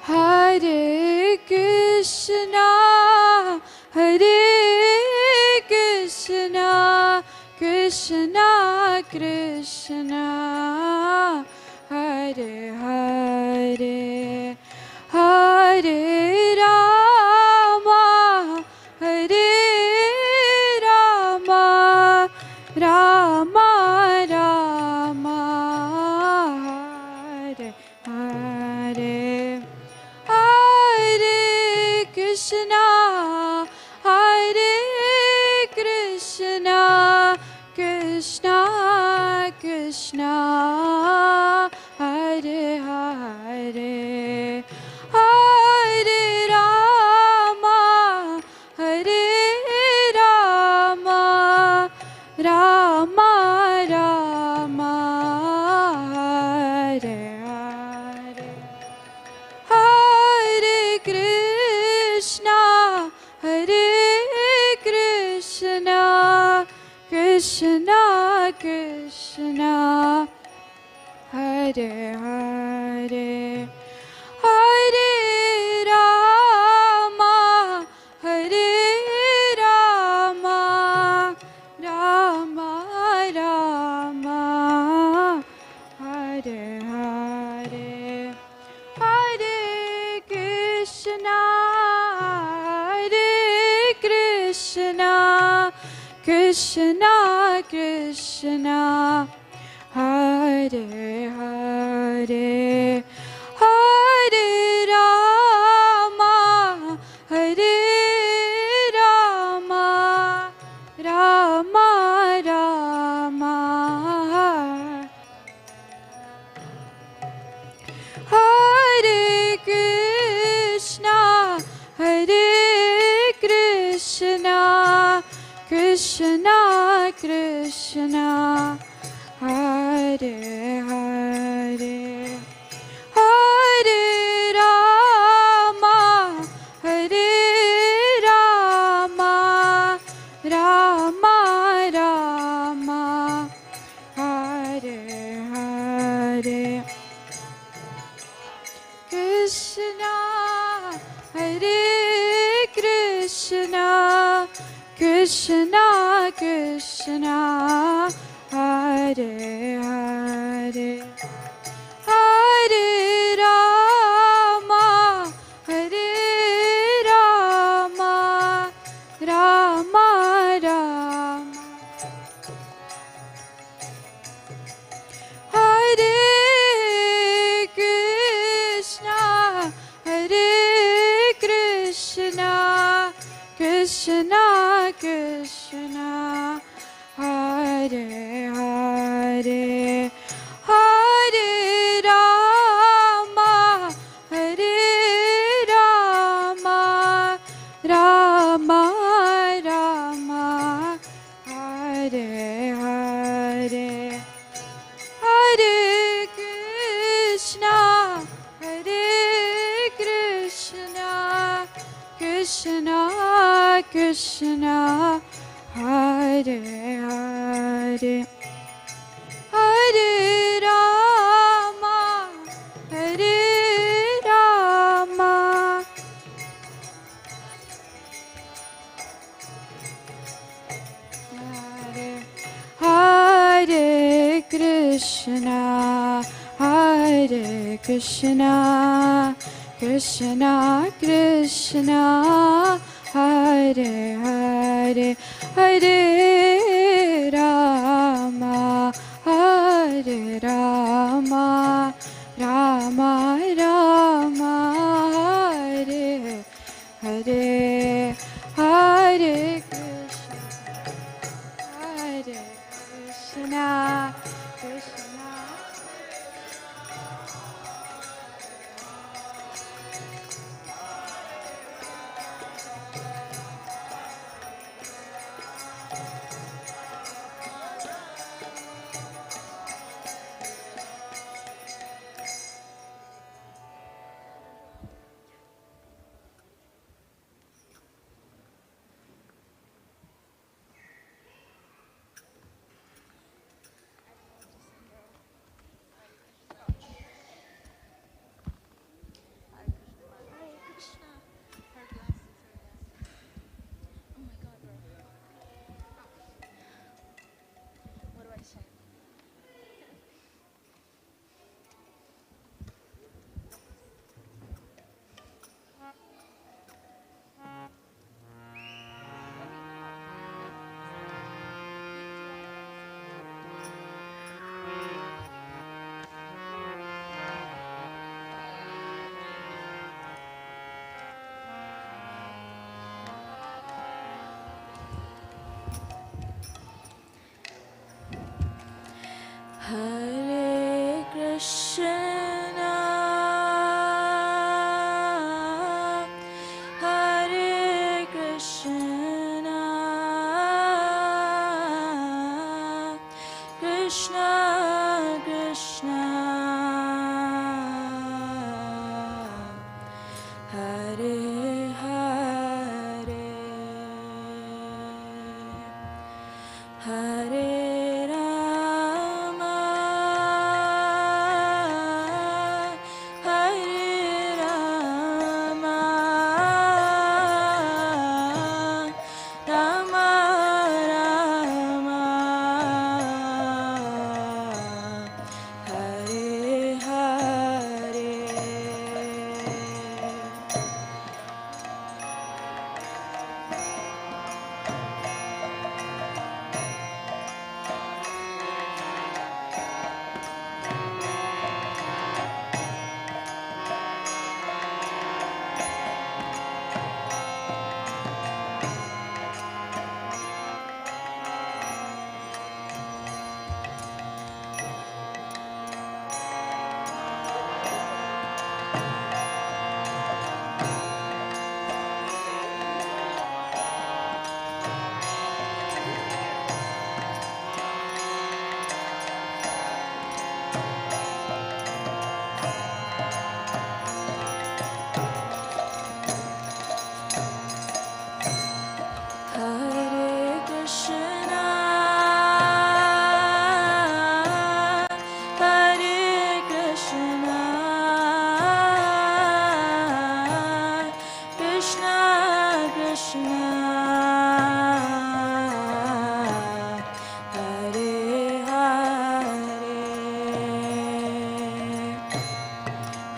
Hare Krishna, Hare Krishna, Krishna Krishna, Hare Hare, Hare Rama, Hare Rama, Rama Rama, Hare Hare. Hare Krishna, Hare Krishna, Krishna Krishna, Hare Hare, Hare Rama, Hare Rama, Rama Rama, Hare Hare. Hare Krishna, Hare Krishna, Krishna Krishna, Hare Hare, Hare Rama, Hare Rama, Rama Rama, Hare Hare. Hare Krishna, Hare Krishna, Krishna Krishna, Hare Hare, Hare Rama, Hare Rama, Rama Rama, Hare Krishna, Hare Krishna, Krishna Krishna, Hare Hare, Hare Rama, Hare Rama, Rama Rama, Hare Hare. Krishna, Hare Krishna, Krishna Krishna, Hare Hare, Hare Rama, Hare Rama, Rama Rama, Hare Krishna, Hare Krishna, Krishna Krishna, Hare Hare, Hare Rama, Hare Rama, Rama Rama, Hare Hare, Hare Krishna, Hare Krishna, Krishna Krishna, Hare Hare, Hare Rama, Hare Rama, Hare Krishna, Hare Krishna, Krishna Krishna, Hare Hare, Hare Rama, Hare Rama, Rama Rama, Hare Hare, Hare Krishna, Krishna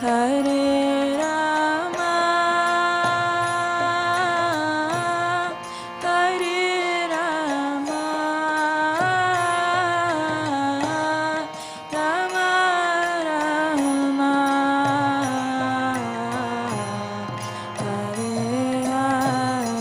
Hare Rama, Hare Rama, Rama Rama, Hare Hare.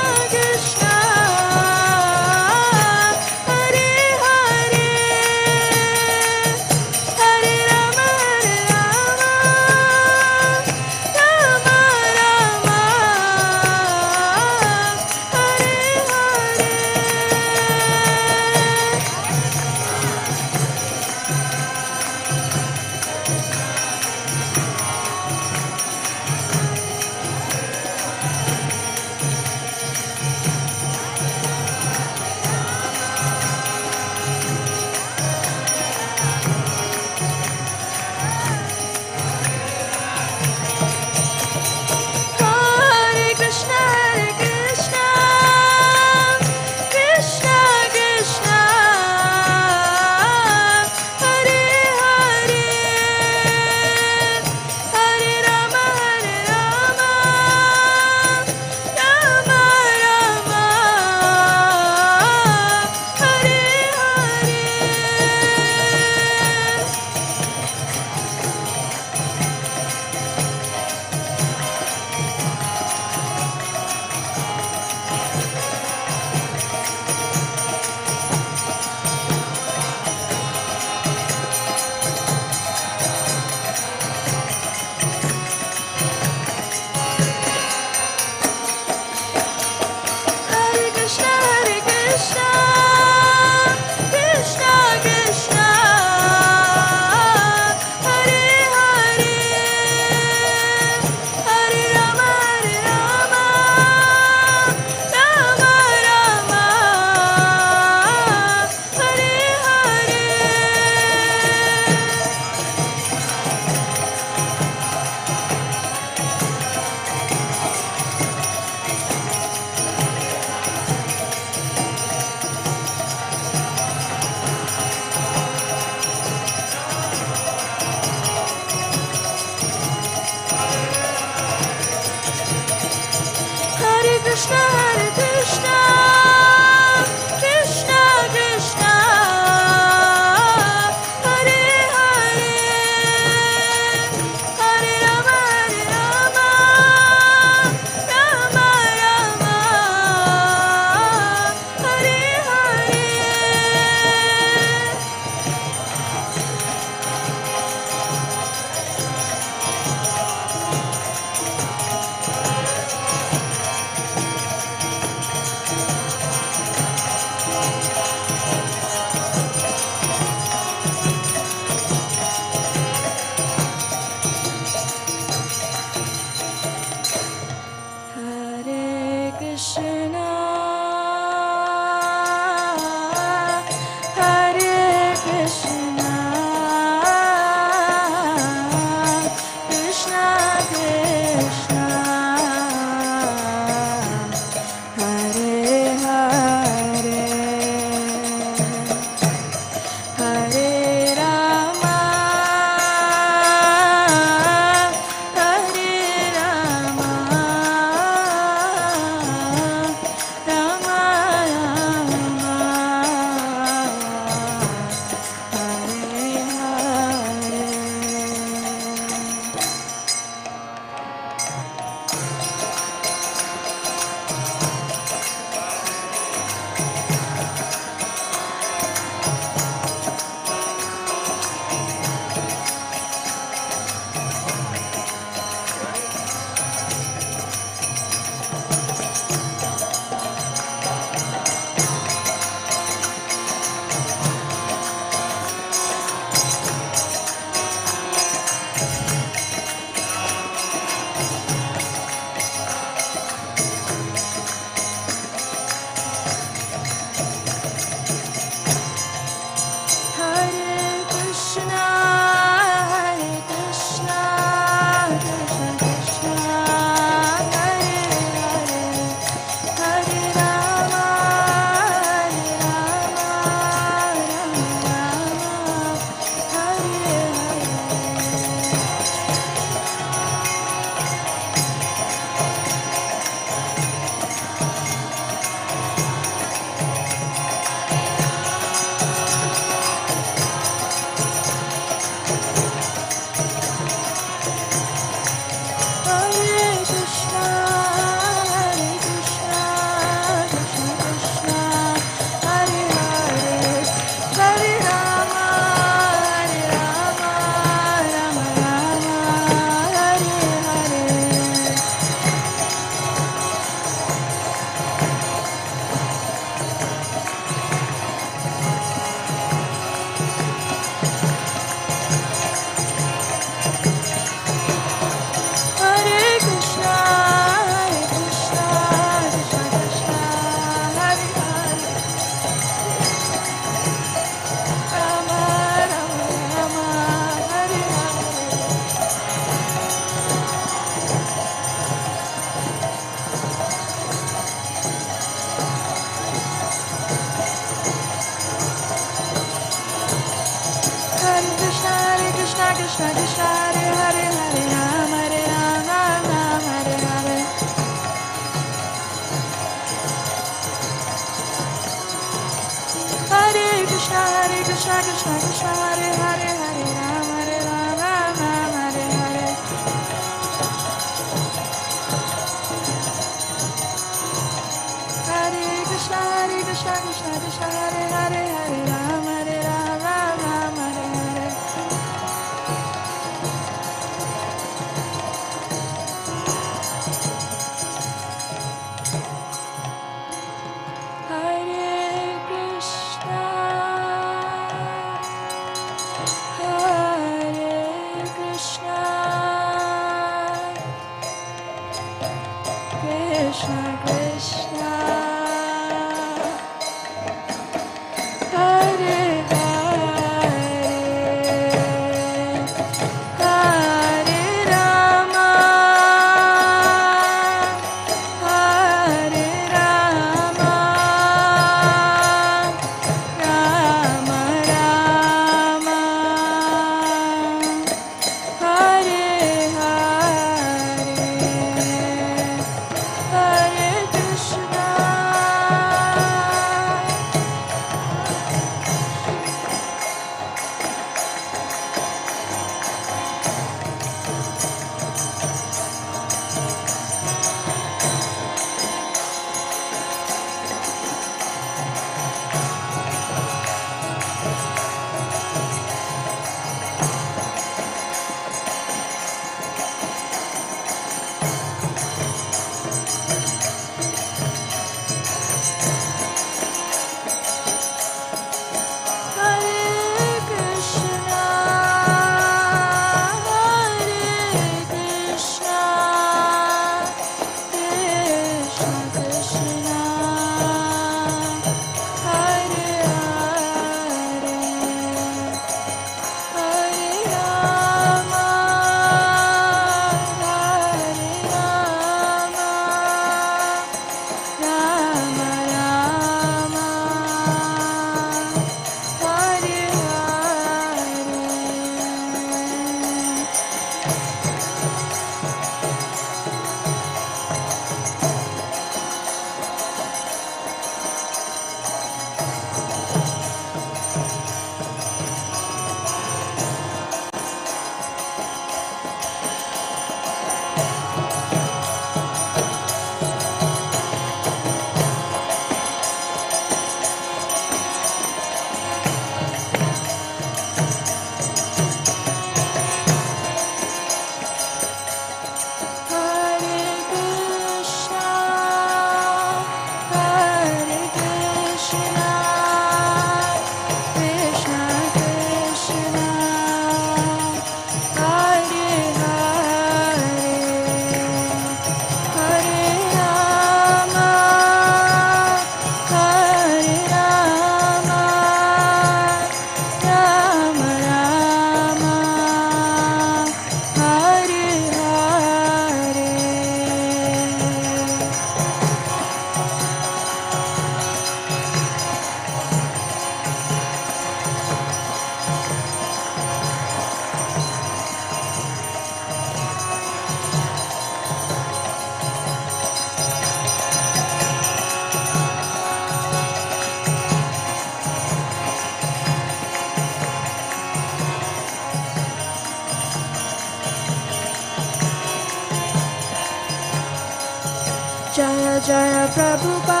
Jaya Jaya Prabhupada,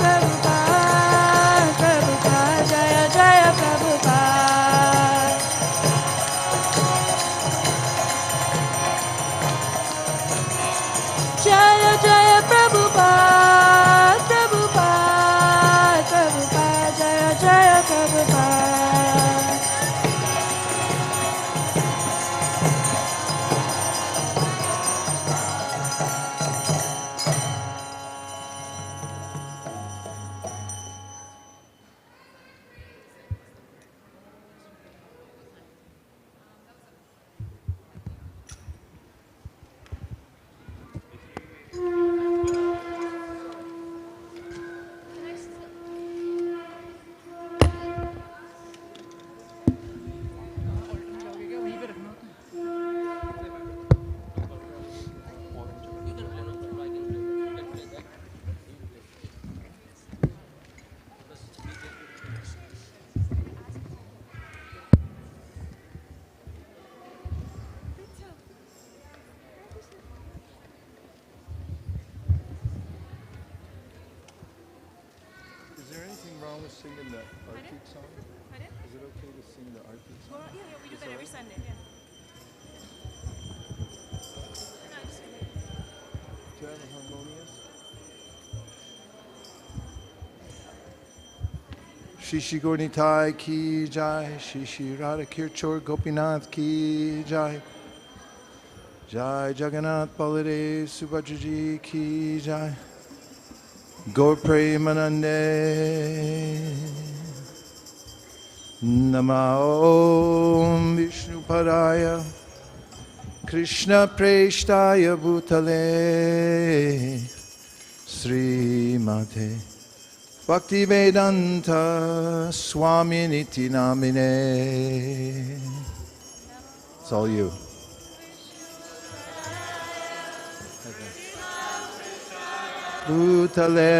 Prabhupada, Prabhupada, Jaya Jaya Prabhupada. Jaya Jaya Prabhupada, Prabhupada, Prabhupada, Jaya Jaya Prabhupada. Is there anything wrong with singing the Artik song? Pardon? Is it okay to sing the Artik song? Well, yeah, we do that every Sunday. Yeah. Do you have a harmonious? Shishi Gornitai ki jai, Shishi Radha Kirchor Gopinath ki jai, Jai Jagannath Baladev Subhadraji ki jai, Gaur Premanande. Nama Om Vishnu Padaya Krishna Preshtaya Bhutale Sri Mate Bhakti Vedanta Swami Niti Namine. It's all you. Bhutale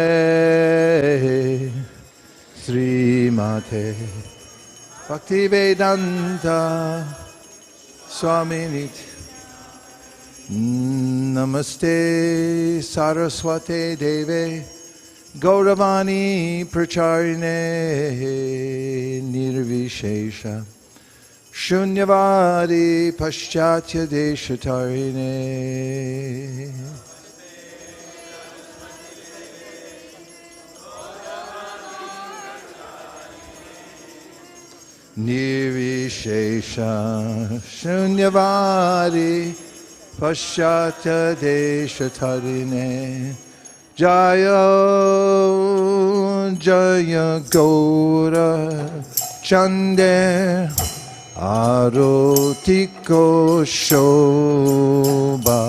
Sri Mate Bhakti Vedanta Swami Niti. Namaste Saraswate Deve Gauravani Pracharine Nirvishesha Shunyavadi Paschatya Deshatarine. Nirvishesha Shunyavadi Paschatya Deshatarine. Jaya Jaya Gaura Chande Arotiko Shobha.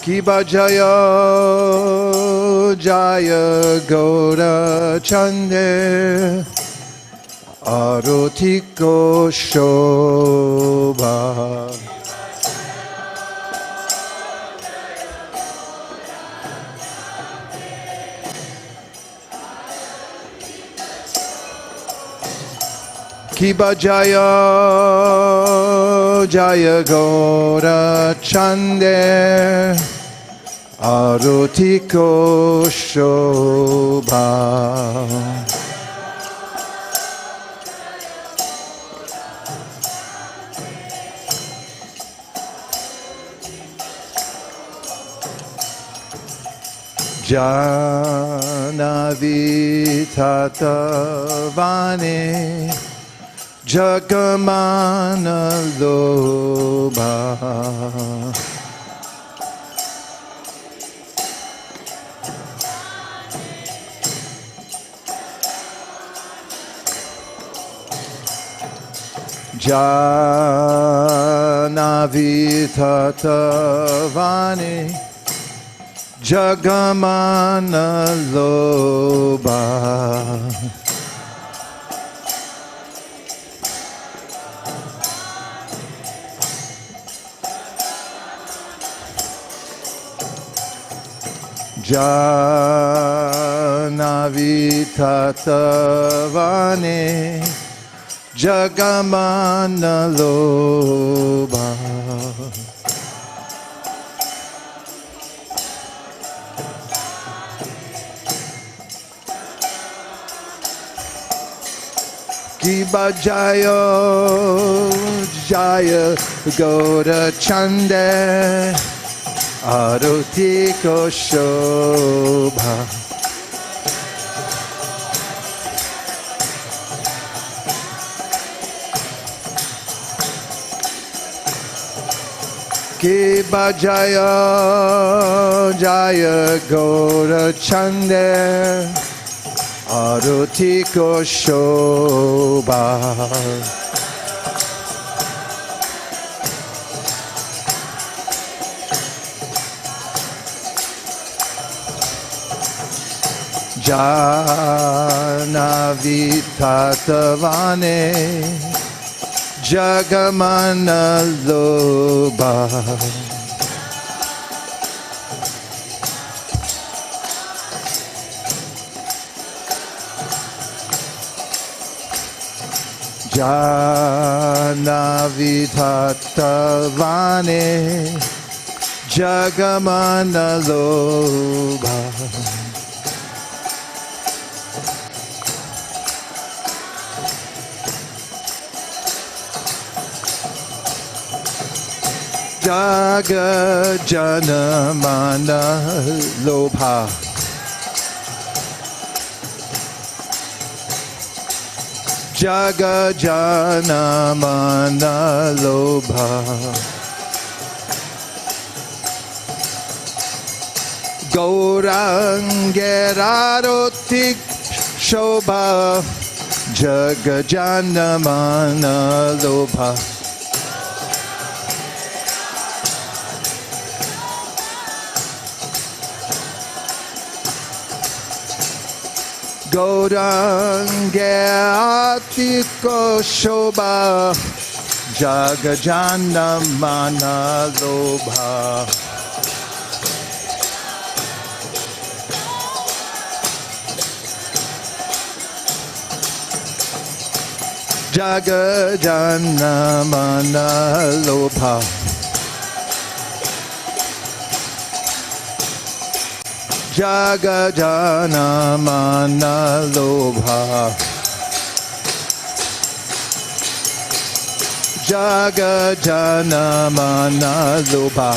Kiba Jaya Jaya Gaura Chande Arotiko Shobha. Kiba Jaya Jaya Gaura Chande Arotiko Shobha. Janavitata Jagamana Lobha. Janavitata Jagamana Lobha. Janavitata vitatavane jagamana lobha Kiba Jaya Jaya Goda Chande Aruti Shobha Kiba Jaya Jaya Goda Chande Aruti Shobha Jana vitatavane jagamana lobha Jana vitatavane jagamana lobha Jaga Janamana Lobha Jaga Janamana Lobha Gaurangerarotik Shobha Jaga Janamana Lobha Gaurangatiko Shobha Jagajana Mana Lobha Jagajana Mana Lobha Jagajana Mana Lobha Jagajana Mana Lobha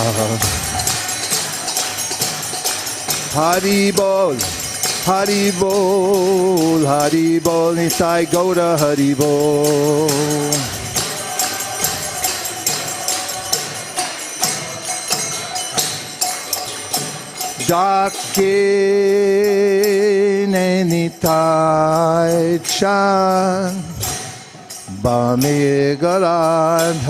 Hari Bol Hari Bol Hari Bol Nisai Goda Hari Bol Dake Nitai Chan Bami Galadhara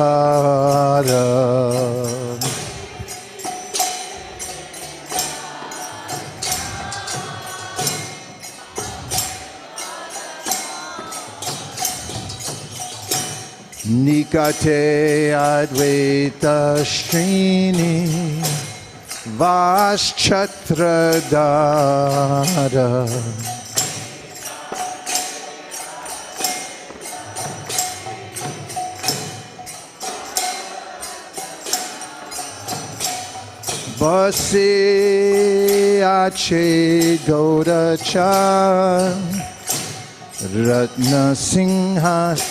Nikate Advaita Srini Vaschatradara Basi Ache Gaurachan Ratna Singhasane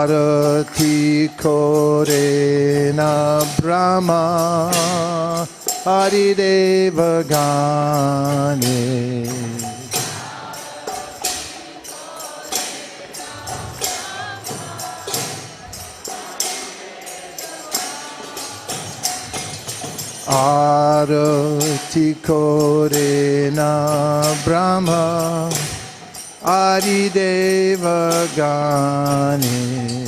Arati Korena Brahma Harideva Gane Arati Korena Brahma Adideva Gane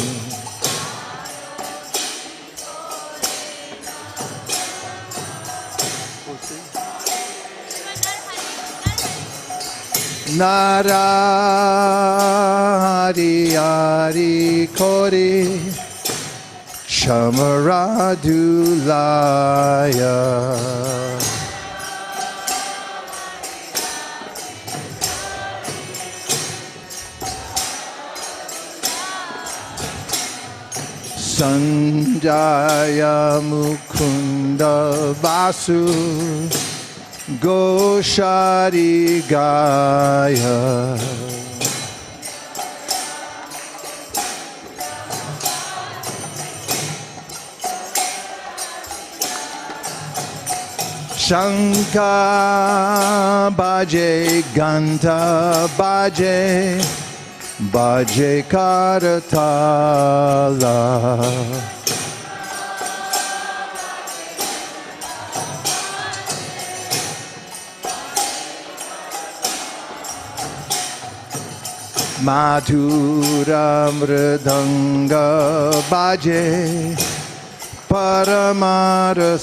Nara Ari Ari Kori Chamaradulaya. Sanjaya Mukunda Vasu Goshari Gaya. Shankar Baje Ganta Baje Baje Karatala. Madhura Mridanga Baje Paramarasala.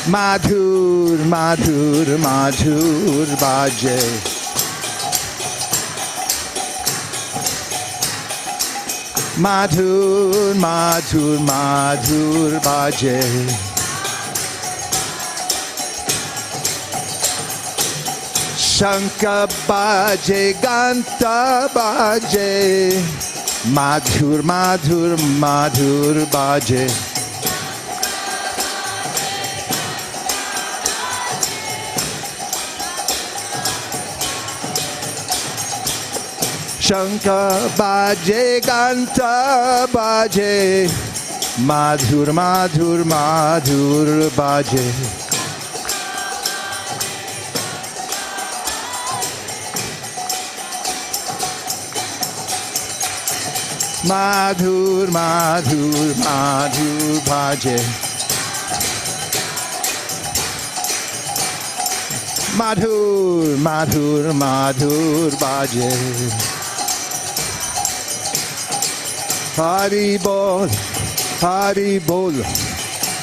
Madhur, Madhur, Madhur Baje. Madhur, Madhur, Madhur Baje. Shankar Baje, Ganta Baje. Madhur, Madhur, Madhur Baje. Shankar Baje Ganta Baje Madhur Madhur Madhur Baje. Madhur Madhur Madhur Baje. Madhur Madhur Madhur Baje. Hari Bol, Hari Bol,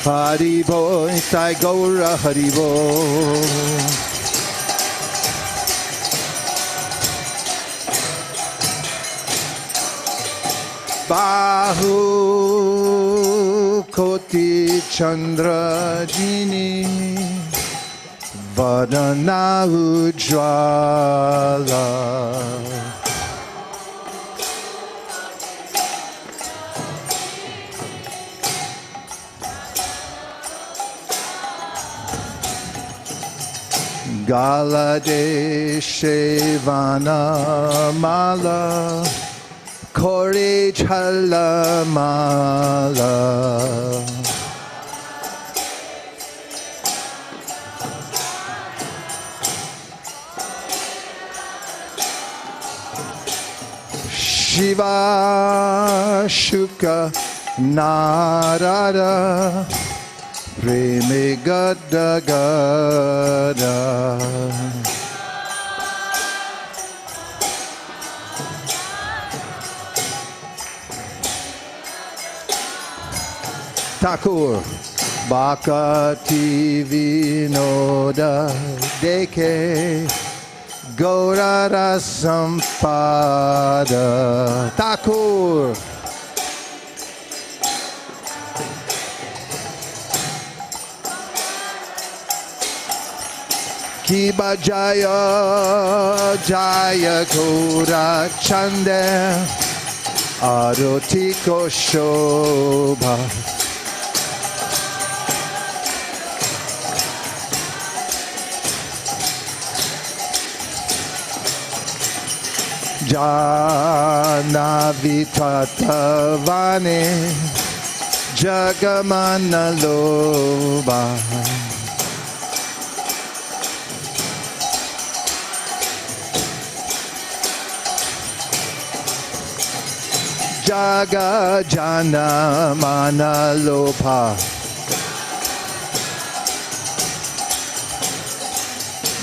Hari Bol, Sai Gaura Hari Bol. Bahu Koti Chandra Jini Vadana Ujjwala. Gala de Shevana Mala Kore Chala Mala. Shiva Shuka Narada Preme Gada Gada. Thakur Bhakati Vinoda Deke Gaurara Sampada. Thakur Kiba Jaya Jaya Gaura Chande Arotiko Shobha. Jana Vitatavane Jagamana Loba. Jaga Jana Mana Lopa.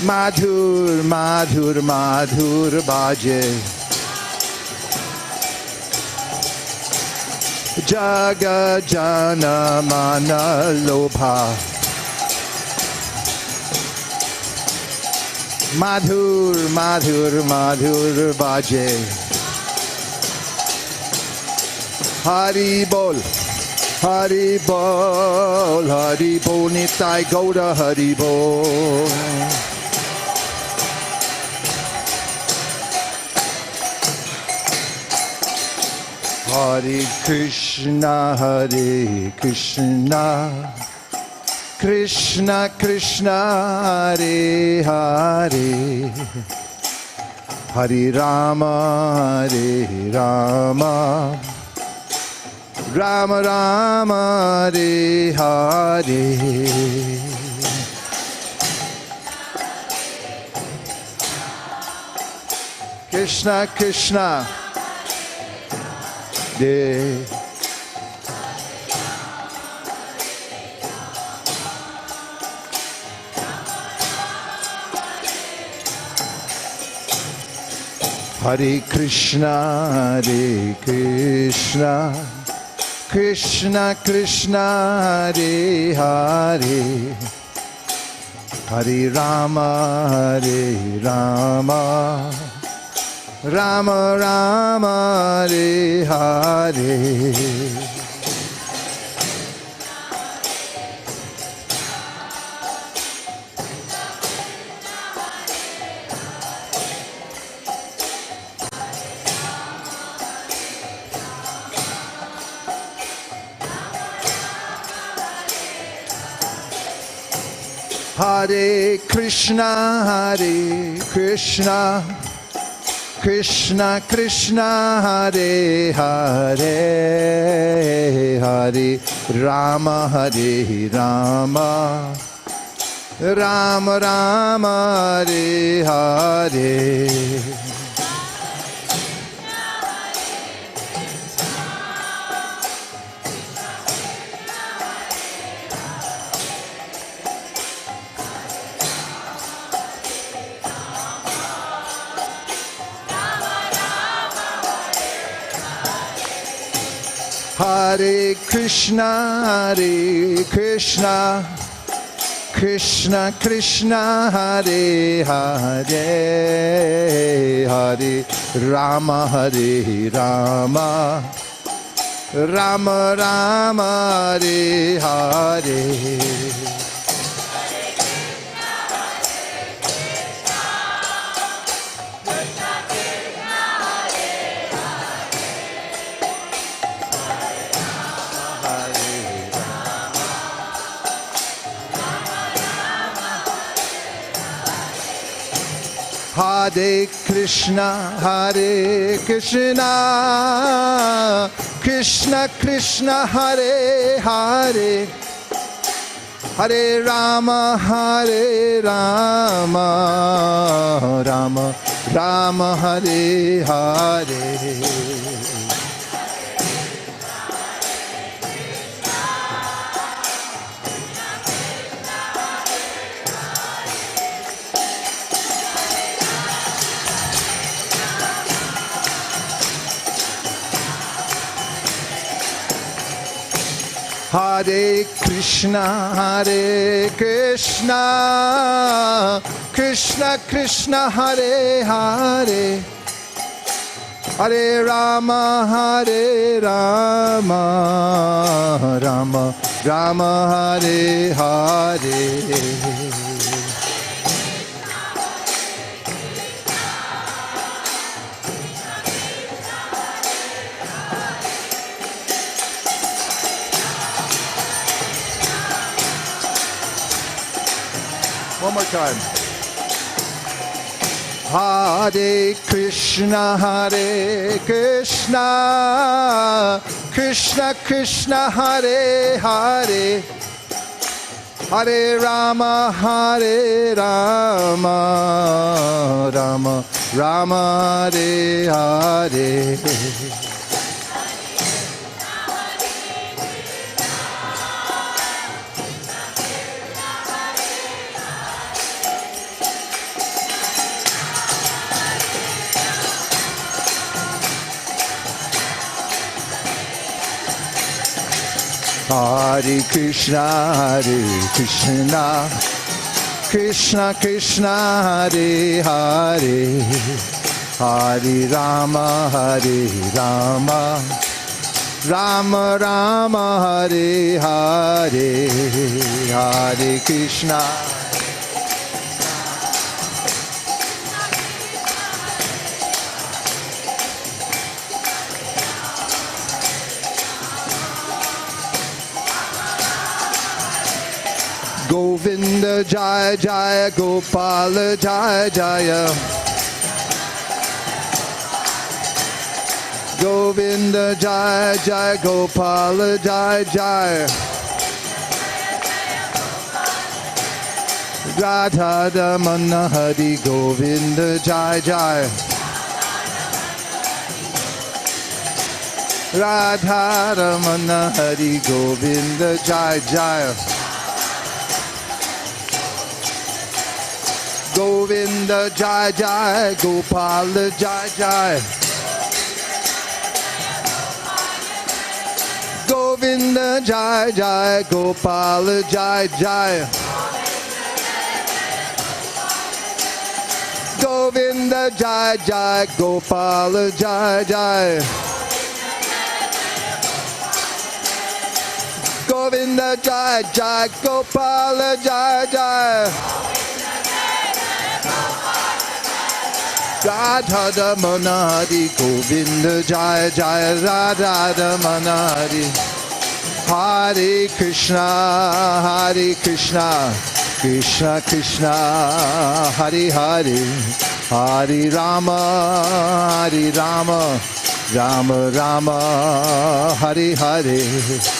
Madhur Madhur Madhur Baje. Jaga Jana Mana Lobha Madhur Madhur Madhur Baje Hari Bol Hari Bol Hari Bol Nitai Gauda Hari Bol Hare Krishna Krishna Krishna Hare Hare Hare Rama Rama Rama Hare Hare Krishna Krishna De Hare Krishna Krishna Krishna Hare Hare Hare Rama Rama Rama Hare Hare Hare Krishna Krishna Krishna Hare Hare Hare Rama Rama Rama Hare Hare Hare Krishna Krishna Krishna Hare Hare Hare Rama Rama Rama Hare Hare Hare Krishna Krishna Krishna Hare Hare Hare Rama Rama Rama Hare Hare Hare Krishna Krishna Krishna Hare Hare Hare Rama Rama Rama Hare Hare One more time. Hare Krishna Krishna Krishna Hare Hare Hare Rama Rama Rama Hare Hare Hare Krishna, Krishna Krishna, Hare Hare, Hare Rama, Rama Rama, Hare Hare, Hare Krishna. Govinda Jaya Jaya, Gopala Jaya Jaya. Govinda Jaya Jaya, Gopala Jaya Jaya. Radha Damana Hari Govinda Jaya Jaya. Radha Ramana Hari Govinda Jaya Jaya. Govinda Jai Jai, Gopala Jai Jai. Govinda Jai Jai, Gopala Jai Jai. Govinda Jai Jai, Gopala Jai Jai. Govinda Jai Jai, Gopala Jai Jai. Radha Damana Hari Govinda Jaya Jaya, Radha Damana Hari. Hare Krishna, Krishna Krishna, Hare Hare, Hare Rama, Rama Rama, Hare Hare.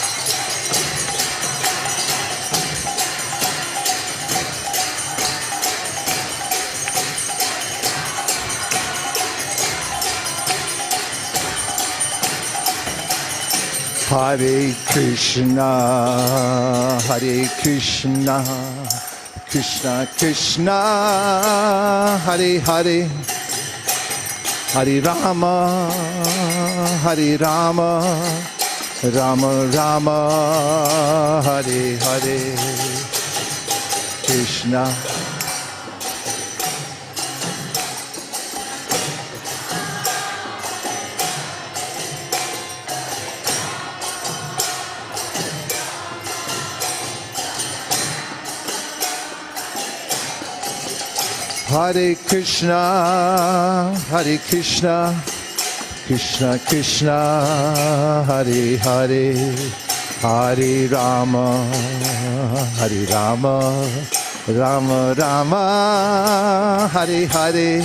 Hare Krishna, Krishna Krishna, Hare Hare, Hare Rama, Rama Rama, Hare Hare, Krishna. Hare Krishna, Krishna Krishna, Hare Hare, Hare Rama, Rama Rama, Hare Hare.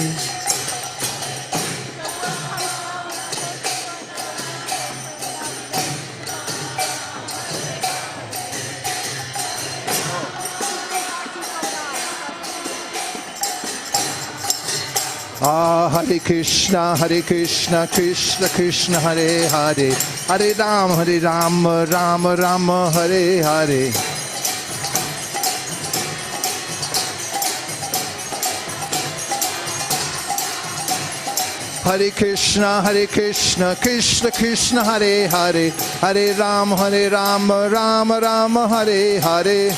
Hare Krishna, Krishna Krishna, Hare Hare, Hare Rama, Rama Hare Hare. Hare Krishna, Krishna Krishna, Hare Hare, Hare Rama, Rama Hare Hare.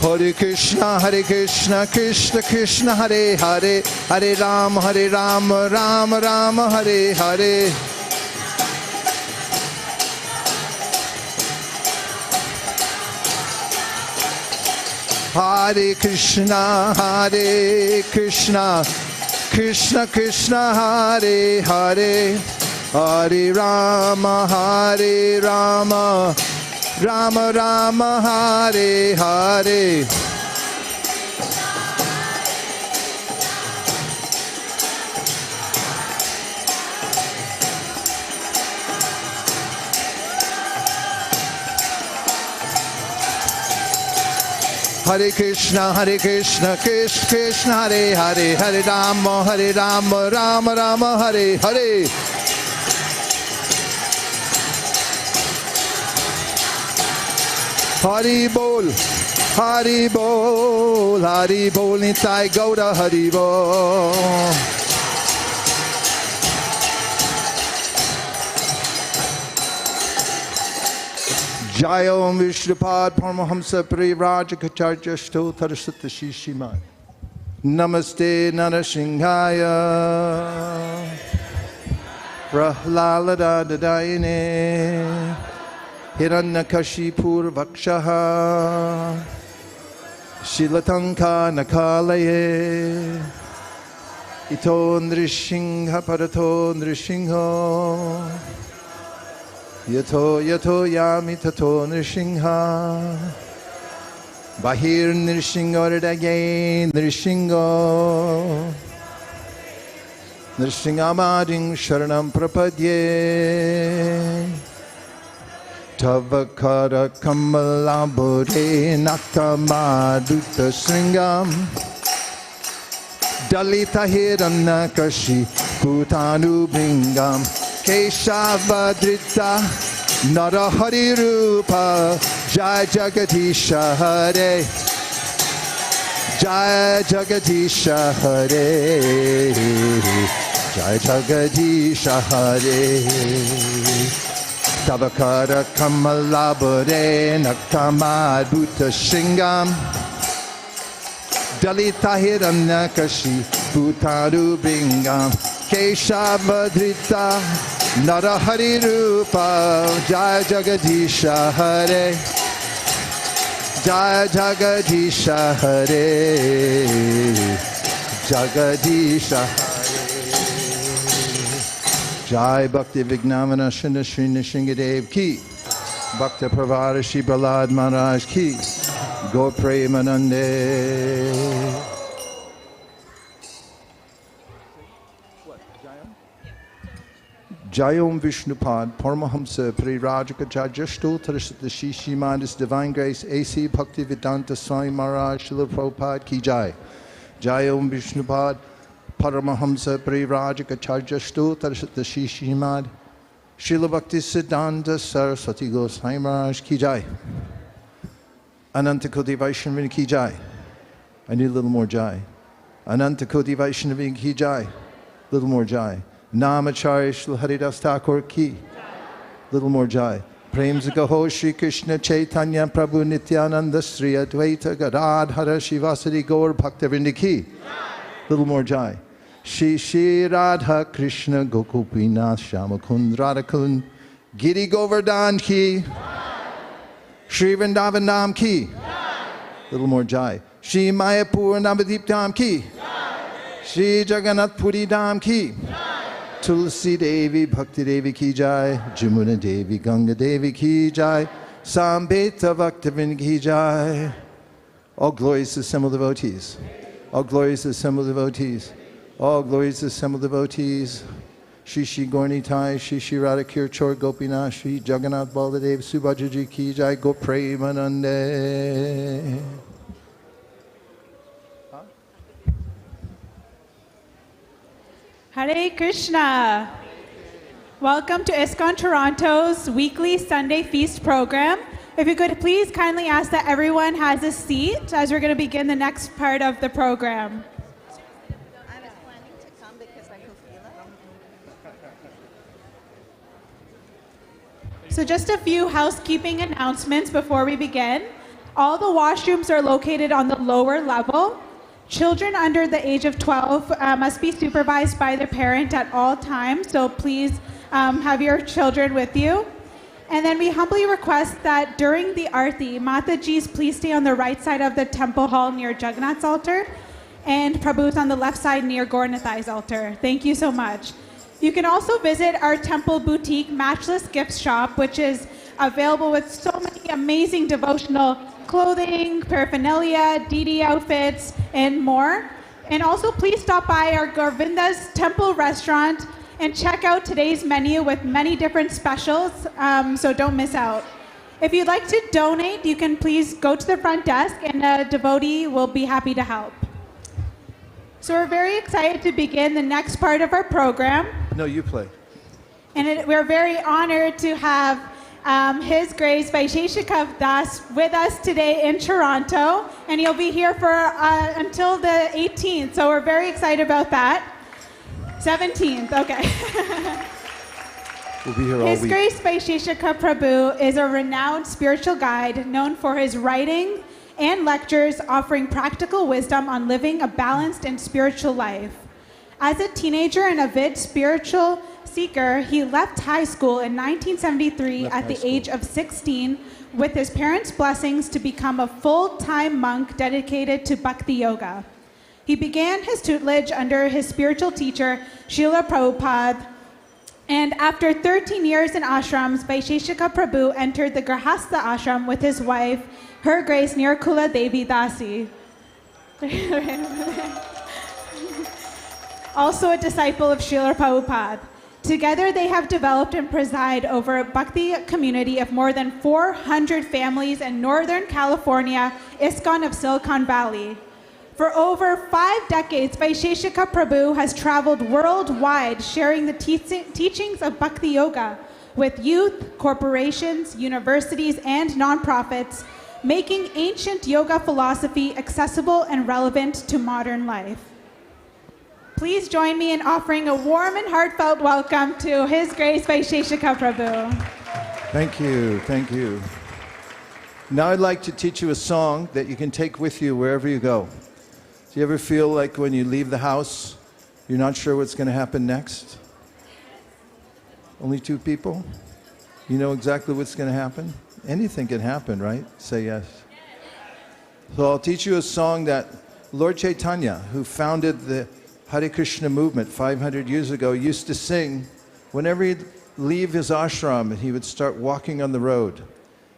Hare Krishna, Krishna Krishna, Hare Hare, Hare Rama, Rama Hare Hare. Hare Krishna, Krishna Krishna, Hare Hare, Hare Rama, Rama Rama, Hare Hare. Hare Krishna, Krishna Krishna, Hare Hare, Hare Rama, Rama Hare Hare. Hari Bol, Hari Bol, Hari Bol, Nitai Gauda, Hari Bol. Jai Om Vishnupad Paramahamsa Parivrajacharya Stotra Shishiman. Namaste Narasimhaya Prahlalada Dadayane Hiranyakashipur Vakshaha Shilatanka Nakalaye Ito Nrishingha Parato Nrishingho Yato Yami Tato Nrishingha Bahir Nrishingho Radagain Nrishingho Nrishingamading Sharanam Prapadye Tavakara Kamalambure Nakamaduta Sringam Dalita Hiranakashi Putanu Bingam Keshavadrita Narahari Rupa Jai Jagadisha Hare Jai Jagadisha Hare Jai Jagadisha Hare Tavakara Kamalabure Nakamadhuta Shingam Dalita Hiranyakashi Bhutaru Bringam Keshavadrita Narahari Rupa Jai Jagadisha Hare Jai Jagadisha Hare Jagadisha Hare Jai Bhakti Vignamana Shinda Shri Nishingadev Ki Bhakta Pravara Shri Prahlad Maharaj Ki Go Premanande Jayom Vishnupad Paramahamsa Parivrajacharya Stotra Shishiman His Divine Grace A.C. Bhaktivedanta Swami Maharaj Srila Prabhupada Ki Jai Jayom Vishnupad Paramahamsa Parivrajacharya Stotra Shishiman Srila Bhaktisiddhanta Saraswati Goswami Maharaj Ki Jai Anantakoti Vaishnavini Ki Jai. I need a little more Jai. Anantakoti Vaishnavini Ki Jai. Little more Jai. Namacharya Shri Haridas Thakur Ki. Little more Jai. Prem Zagaho Shri Krishna Chaitanya Prabhu Nityananda Sri Advaita Gadadhara Shivasadi Gaur Bhaktivinoda Ki. Little more Jai. Shri Shri Radha Krishna Gokupinath Shamakund Radhakund Giri Govardhan Ki. Shri Vrindavan Nam Ki. Little more Jai. Shri Mayapur Navadip Dham Ki. Shri Jagannath Puri Dham Ki. Tulsi Devi Bhakti Devi Ki Jai. Jamuna Devi Ganga Devi Ki Jai. Sambeta Bhaktivinoda Ki Jai. All glories to assembled devotees. All glories to assembled devotees. All glories to assembled devotees. Shri Shri Gaurnitai, Shri Shri Radhakir Chor Gopinath, Shri Jagannath Baladev Subhadraji Ki Jai Go Premanande. Hare Krishna. Welcome to ISKCON Toronto's weekly Sunday feast program. If you could please kindly ask that everyone has a seat as we're going to begin the next part of the program. I was planning to come because I could feel it. So just a few housekeeping announcements before we begin. All the washrooms are located on the lower level. Children under the age of 12 must be supervised by their parent at all times, so please have your children with you. And then we humbly request that during the Aarti, Matajis please stay on the right side of the temple hall near Jagannath's altar, and Prabhu's on the left side near Gaurnathai's altar. Thank you so much. You can also visit our temple boutique Matchless Gift Shop, which is available with so many amazing devotional clothing, paraphernalia, DD outfits, and more. And also please stop by our Govinda's Temple restaurant and check out today's menu with many different specials, so don't miss out. If you'd like to donate, you can please go to the front desk and a devotee will be happy to help. So we're very excited to begin the next part of our program. No, you play. And we're very honored to have His Grace Vaisheshikav Das with us today in Toronto, and he'll be here for until the 18th, so we're very excited about that. 17th, okay. We'll be here all His week. Grace Vaisheshika Prabhu is a renowned spiritual guide known for his writing and lectures offering practical wisdom on living a balanced and spiritual life. As a teenager and avid spiritual seeker, he left high school in 1973 Left at high the school. age of 16 with his parents' blessings to become a full-time monk dedicated to Bhakti Yoga. He began his tutelage under his spiritual teacher, Srila Prabhupada, and after 13 years in ashrams, Vaisheshika Prabhu entered the Grahastha ashram with his wife, Her Grace Nirkula Devi Dasi. Also a disciple of Srila Prabhupada. Together they have developed and preside over a bhakti community of more than 400 families in Northern California, ISKCON of Silicon Valley. For over 5 decades, Vaisheshika Prabhu has traveled worldwide sharing the teachings of Bhakti Yoga with youth, corporations, universities, and nonprofits, making ancient yoga philosophy accessible and relevant to modern life. Please join me in offering a warm and heartfelt welcome to His Grace Vaisheshika Prabhu. Thank you, thank you. Now I'd like to teach you a song that you can take with you wherever you go. Do you ever feel like when you leave the house, you're not sure what's going to happen next? Only 2 people? You know exactly what's going to happen? Anything can happen, right? Say yes. So I'll teach you a song that Lord Chaitanya, who founded the Hare Krishna movement 500 years ago, used to sing whenever he'd leave his ashram and he would start walking on the road,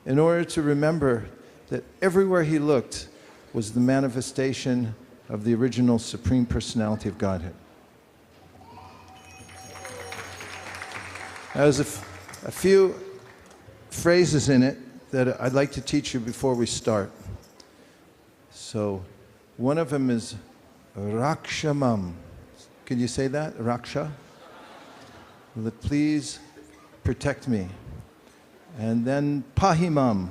in order to remember that everywhere he looked was the manifestation of the original Supreme Personality of Godhead. There's a few phrases in it that I'd like to teach you before we start. So one of them is Rakshamam. Can you say that? Raksha? Please protect me. And then Pahimam.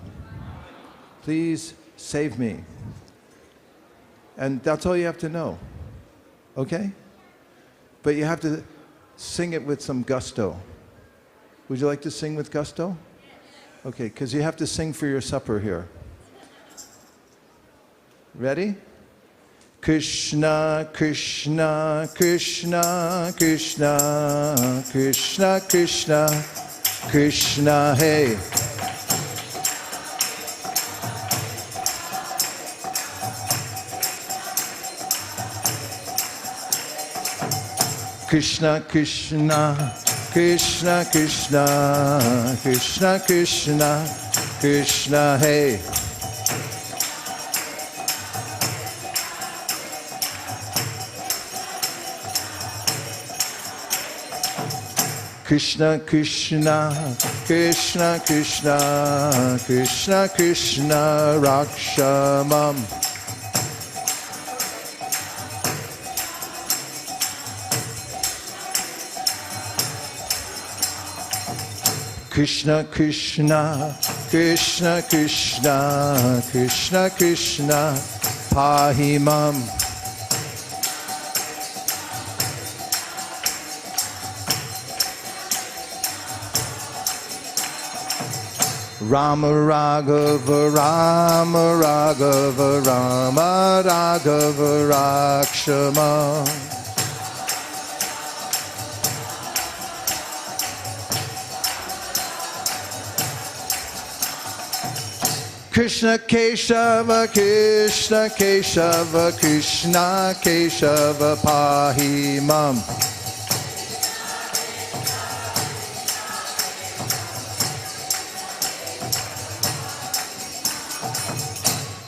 Please save me. And that's all you have to know. Okay? But you have to sing it with some gusto. Would you like to sing with gusto? Okay, because you have to sing for your supper here. Ready? Krishna, Krishna, Krishna, Krishna, Krishna, Krishna, Krishna, hey. Krishna, Krishna, Krishna, Krishna, Krishna, Krishna, Krishna, hey. Krishna, Krishna, Krishna, Krishna, Krishna, Krishna, Rakshamam. Krishna, Krishna, Krishna, Krishna, Krishna, Krishna, Pahimam. Rama Raghava, Rama Raghava, Rama Raghava, Rakshama. Krishna Keshava, Krishna Keshava, Krishna Keshava, Pahimam.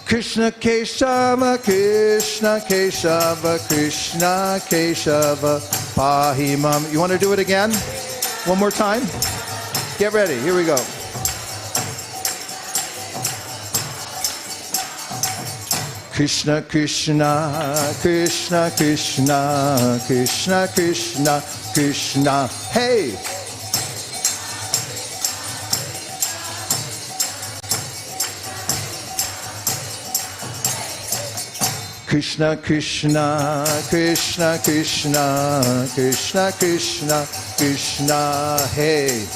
Krishna Keshava, Krishna Keshava, Krishna Keshava, Pahimam. You want to do it again? One more time? Get ready. Here we go. Krishna Krishna, Krishna Krishna, Krishna Krishna, Krishna, hey! Krishna Krishna, Krishna Krishna, Krishna Krishna, Krishna, hey.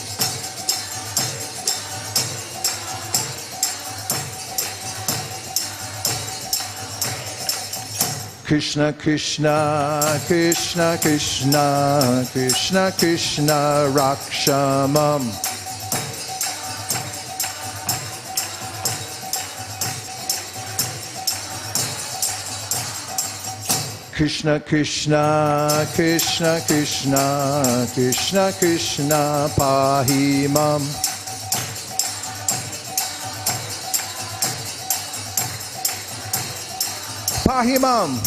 Krishna Krishna, Krishna Krishna, Krishna Krishna, Rakshamam. Krishna Krishna, Krishna Krishna, Krishna Krishna, Pahimam. Pahimam.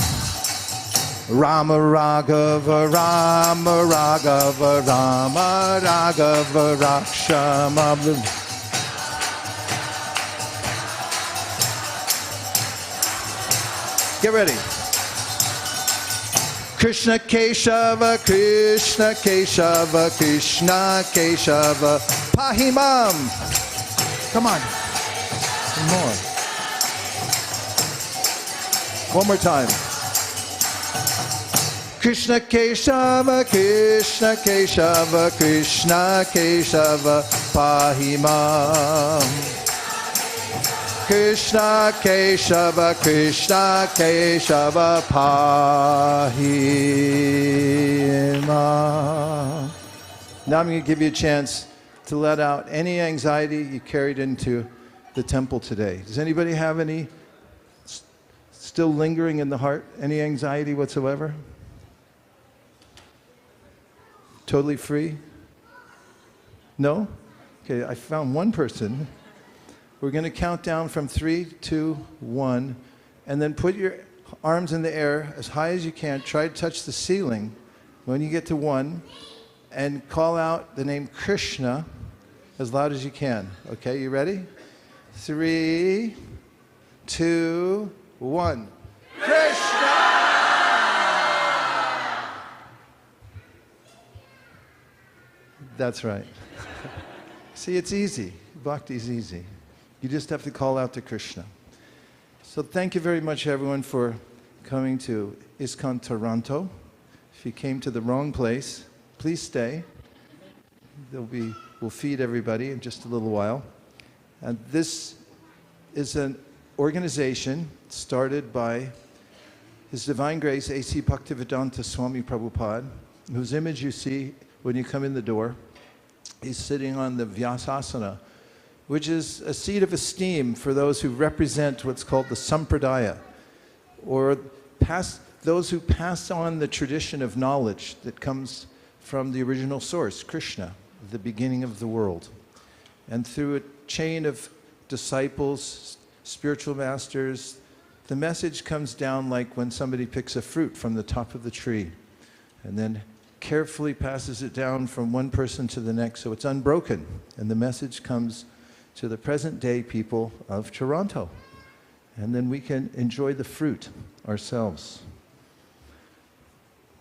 Rama Raghava, Rama Raghava, Rama Raghava, Rakshamam. Get ready. Krishna Keshava, Krishna Keshava, Krishna Keshava, Pahimam. Come on. Some more. One more time. Krishna Keshava, Krishna Keshava, Krishna Keshava, Pahimam. Krishna Keshava, Krishna Keshava, Pahimam. Now I'm going to give you a chance to let out any anxiety you carried into the temple today. Does anybody have any still lingering in the heart? Any anxiety whatsoever? Totally free? No? Okay, I found one person. We're going to count down from 3, 2, 1, and then put your arms in the air as high as you can. Try to touch the ceiling when you get to 1, and call out the name Krishna as loud as you can. Okay, you ready? 3, 2, 1. Krishna! That's right. See, it's easy. Bhakti is easy. You just have to call out to Krishna. So thank you very much, everyone, for coming to ISKCON Toronto. If you came to the wrong place, please stay. We'll feed everybody in just a little while. And this is an organization started by His Divine Grace A.C. Bhaktivedanta Swami Prabhupada, whose image you see when you come in the door. He's sitting on the Vyasasana, which is a seat of esteem for those who represent what's called the Sampradaya, or those who pass on the tradition of knowledge that comes from the original source, Krishna, the beginning of the world. And through a chain of disciples, spiritual masters, the message comes down like when somebody picks a fruit from the top of the tree and then carefully passes it down from one person to the next so it's unbroken. And the message comes to the present day people of Toronto. And then we can enjoy the fruit ourselves.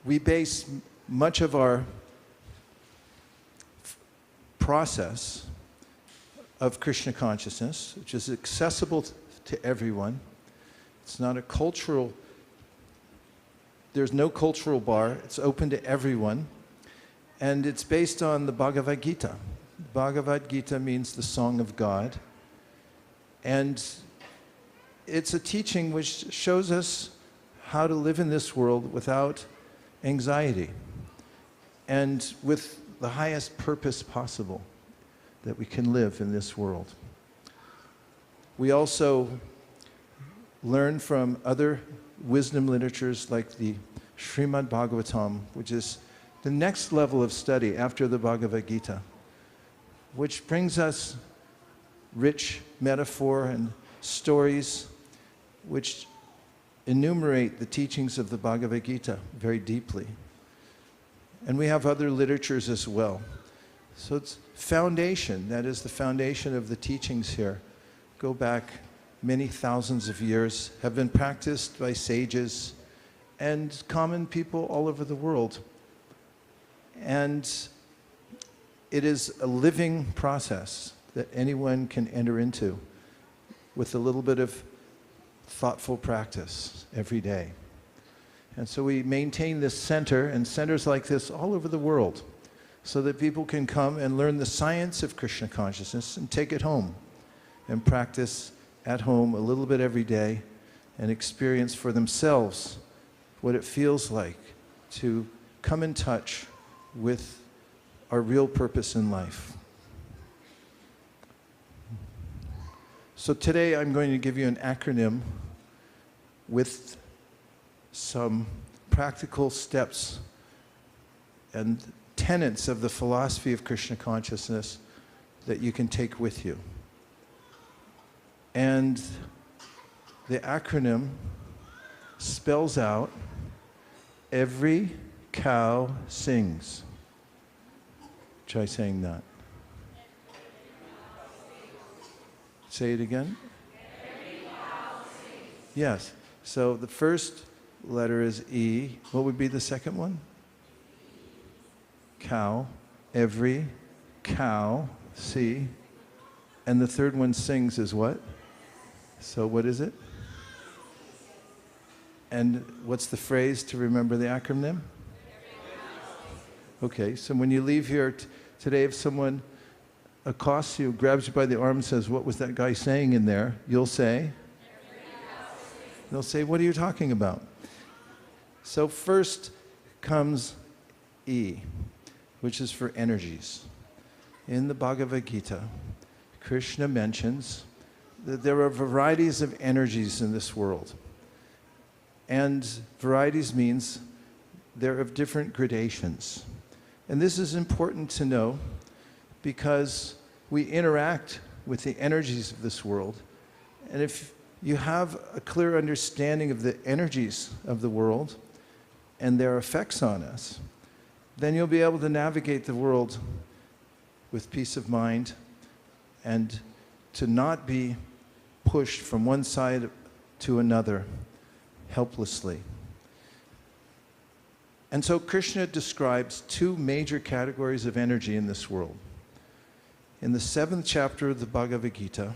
We base much of our process of Krishna consciousness, which is accessible to everyone. It's not a cultural, there's no cultural bar. It's open to everyone. And it's based on the Bhagavad Gita. Bhagavad Gita means the song of God. And it's a teaching which shows us how to live in this world without anxiety and with the highest purpose possible that we can live in this world. We also learn from other wisdom literatures like the Srimad Bhagavatam, which is the next level of study after the Bhagavad Gita, which brings us rich metaphor and stories which enumerate the teachings of the Bhagavad Gita very deeply. And we have other literatures as well. So it's foundation, that is the foundation of the teachings here, go back many thousands of years, have been practiced by sages and common people all over the world. And it is a living process that anyone can enter into with a little bit of thoughtful practice every day. And so we maintain this center and centers like this all over the world so that people can come and learn the science of Krishna consciousness and take it home and practice at home a little bit every day and experience for themselves what it feels like to come in touch with our real purpose in life. So today I'm going to give you an acronym with some practical steps and tenets of the philosophy of Krishna consciousness that you can take with you. And the acronym spells out every cow sings. Try saying that. Say it again. Every cow sings. Yes. So the first letter is E. What would be the second one? Cow. Every cow. C. And the third one sings is what? So what is it? And what's the phrase to remember the acronym? Okay, so when you leave here today, if someone accosts you, grabs you by the arm and says, what was that guy saying in there? You'll say? They'll say, what are you talking about? So first comes E, which is for energies. In the Bhagavad Gita, Krishna mentions that there are varieties of energies in this world. And varieties means they're of different gradations. And this is important to know because we interact with the energies of this world. And if you have a clear understanding of the energies of the world and their effects on us, then you'll be able to navigate the world with peace of mind and to not be pushed from one side to another helplessly. And so Krishna describes two major categories of energy in this world. In the 7th chapter of the Bhagavad Gita,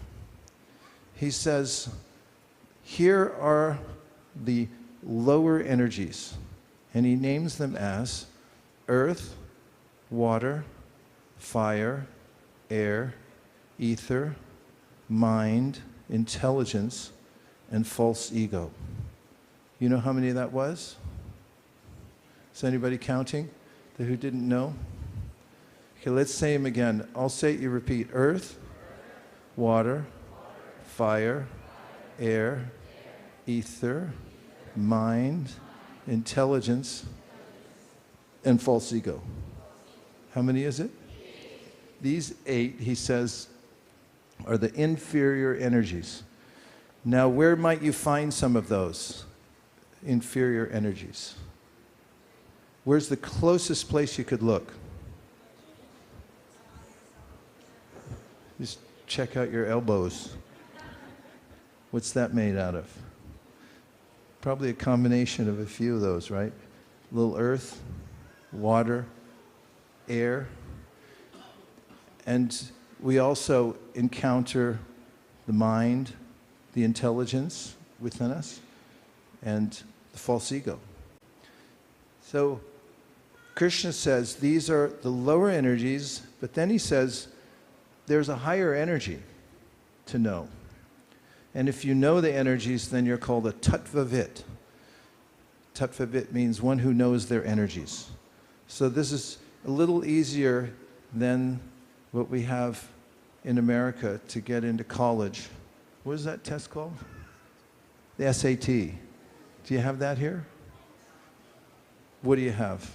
he says, here are the lower energies, and he names them as earth, water, fire, air, ether, mind, intelligence, and false ego. You know how many that was? Is anybody counting who didn't know? Okay, let's say them again. I'll say it, you repeat. Earth, water, fire, air, ether, mind, intelligence, and false ego. How many is it? These 8, he says, are the inferior energies. Now, where might you find some of those inferior energies? Where's the closest place you could look? Just check out your elbows. What's that made out of? Probably a combination of a few of those, right? A little earth, water, air. And we also encounter the mind, the intelligence within us, and the false ego. So Krishna says these are the lower energies, but then he says there's a higher energy to know. And if you know the energies, then you're called a tattvavit. Tattvavit means one who knows their energies. So this is a little easier than what we have in America to get into college. What is that test called? The SAT. Do you have that here? What do you have?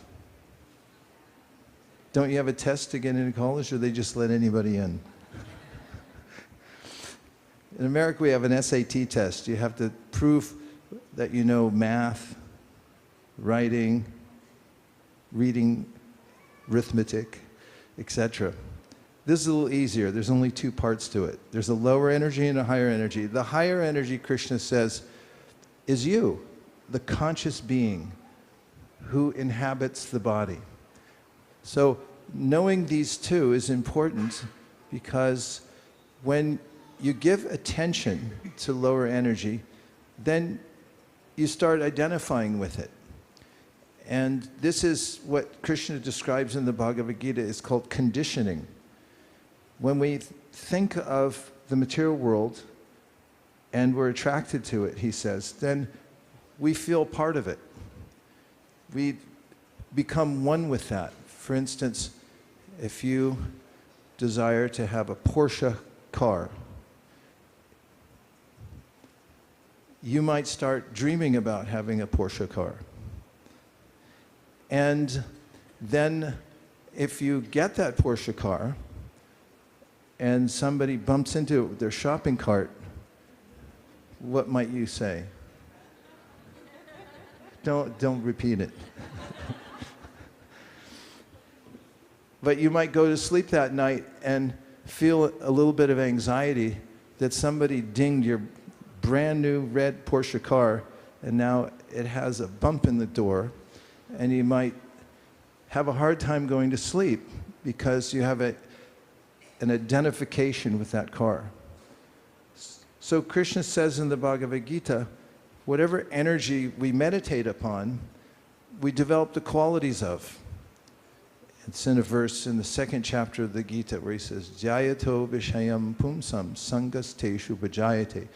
Don't you have a test to get into college, or they just let anybody in? In America, we have an SAT test. You have to prove that you know math, writing, reading, arithmetic, etc. This is a little easier. There's only 2 parts to it. There's a lower energy and a higher energy. The higher energy, Krishna says, is you, the conscious being who inhabits the body. So knowing these two is important because when you give attention to lower energy, then you start identifying with it. And this is what Krishna describes in the Bhagavad Gita. It's called conditioning. When we think of the material world and we're attracted to it, he says, then we feel part of it. We become one with that. For instance, if you desire to have a Porsche car, you might start dreaming about having a Porsche car. And then if you get that Porsche car and somebody bumps into it with their shopping cart, what might you say? Don't repeat it. But you might go to sleep that night and feel a little bit of anxiety that somebody dinged your brand new red Porsche car and now it has a bump in the door, and you might have a hard time going to sleep because you have an identification with that car. So Krishna says in the Bhagavad Gita, whatever energy we meditate upon, we develop the qualities of. It's in a verse in the second chapter of the Gita where he says, Jayato Vishayam Pumsam Sangas Teshu Bhajayate.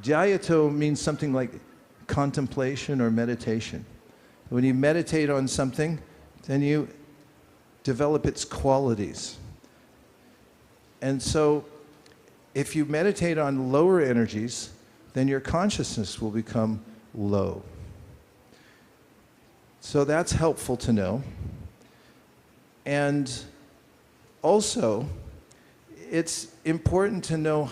Jayato means something like contemplation or meditation. When you meditate on something, then you develop its qualities. And so if you meditate on lower energies, then your consciousness will become low. So that's helpful to know. And also, it's important to know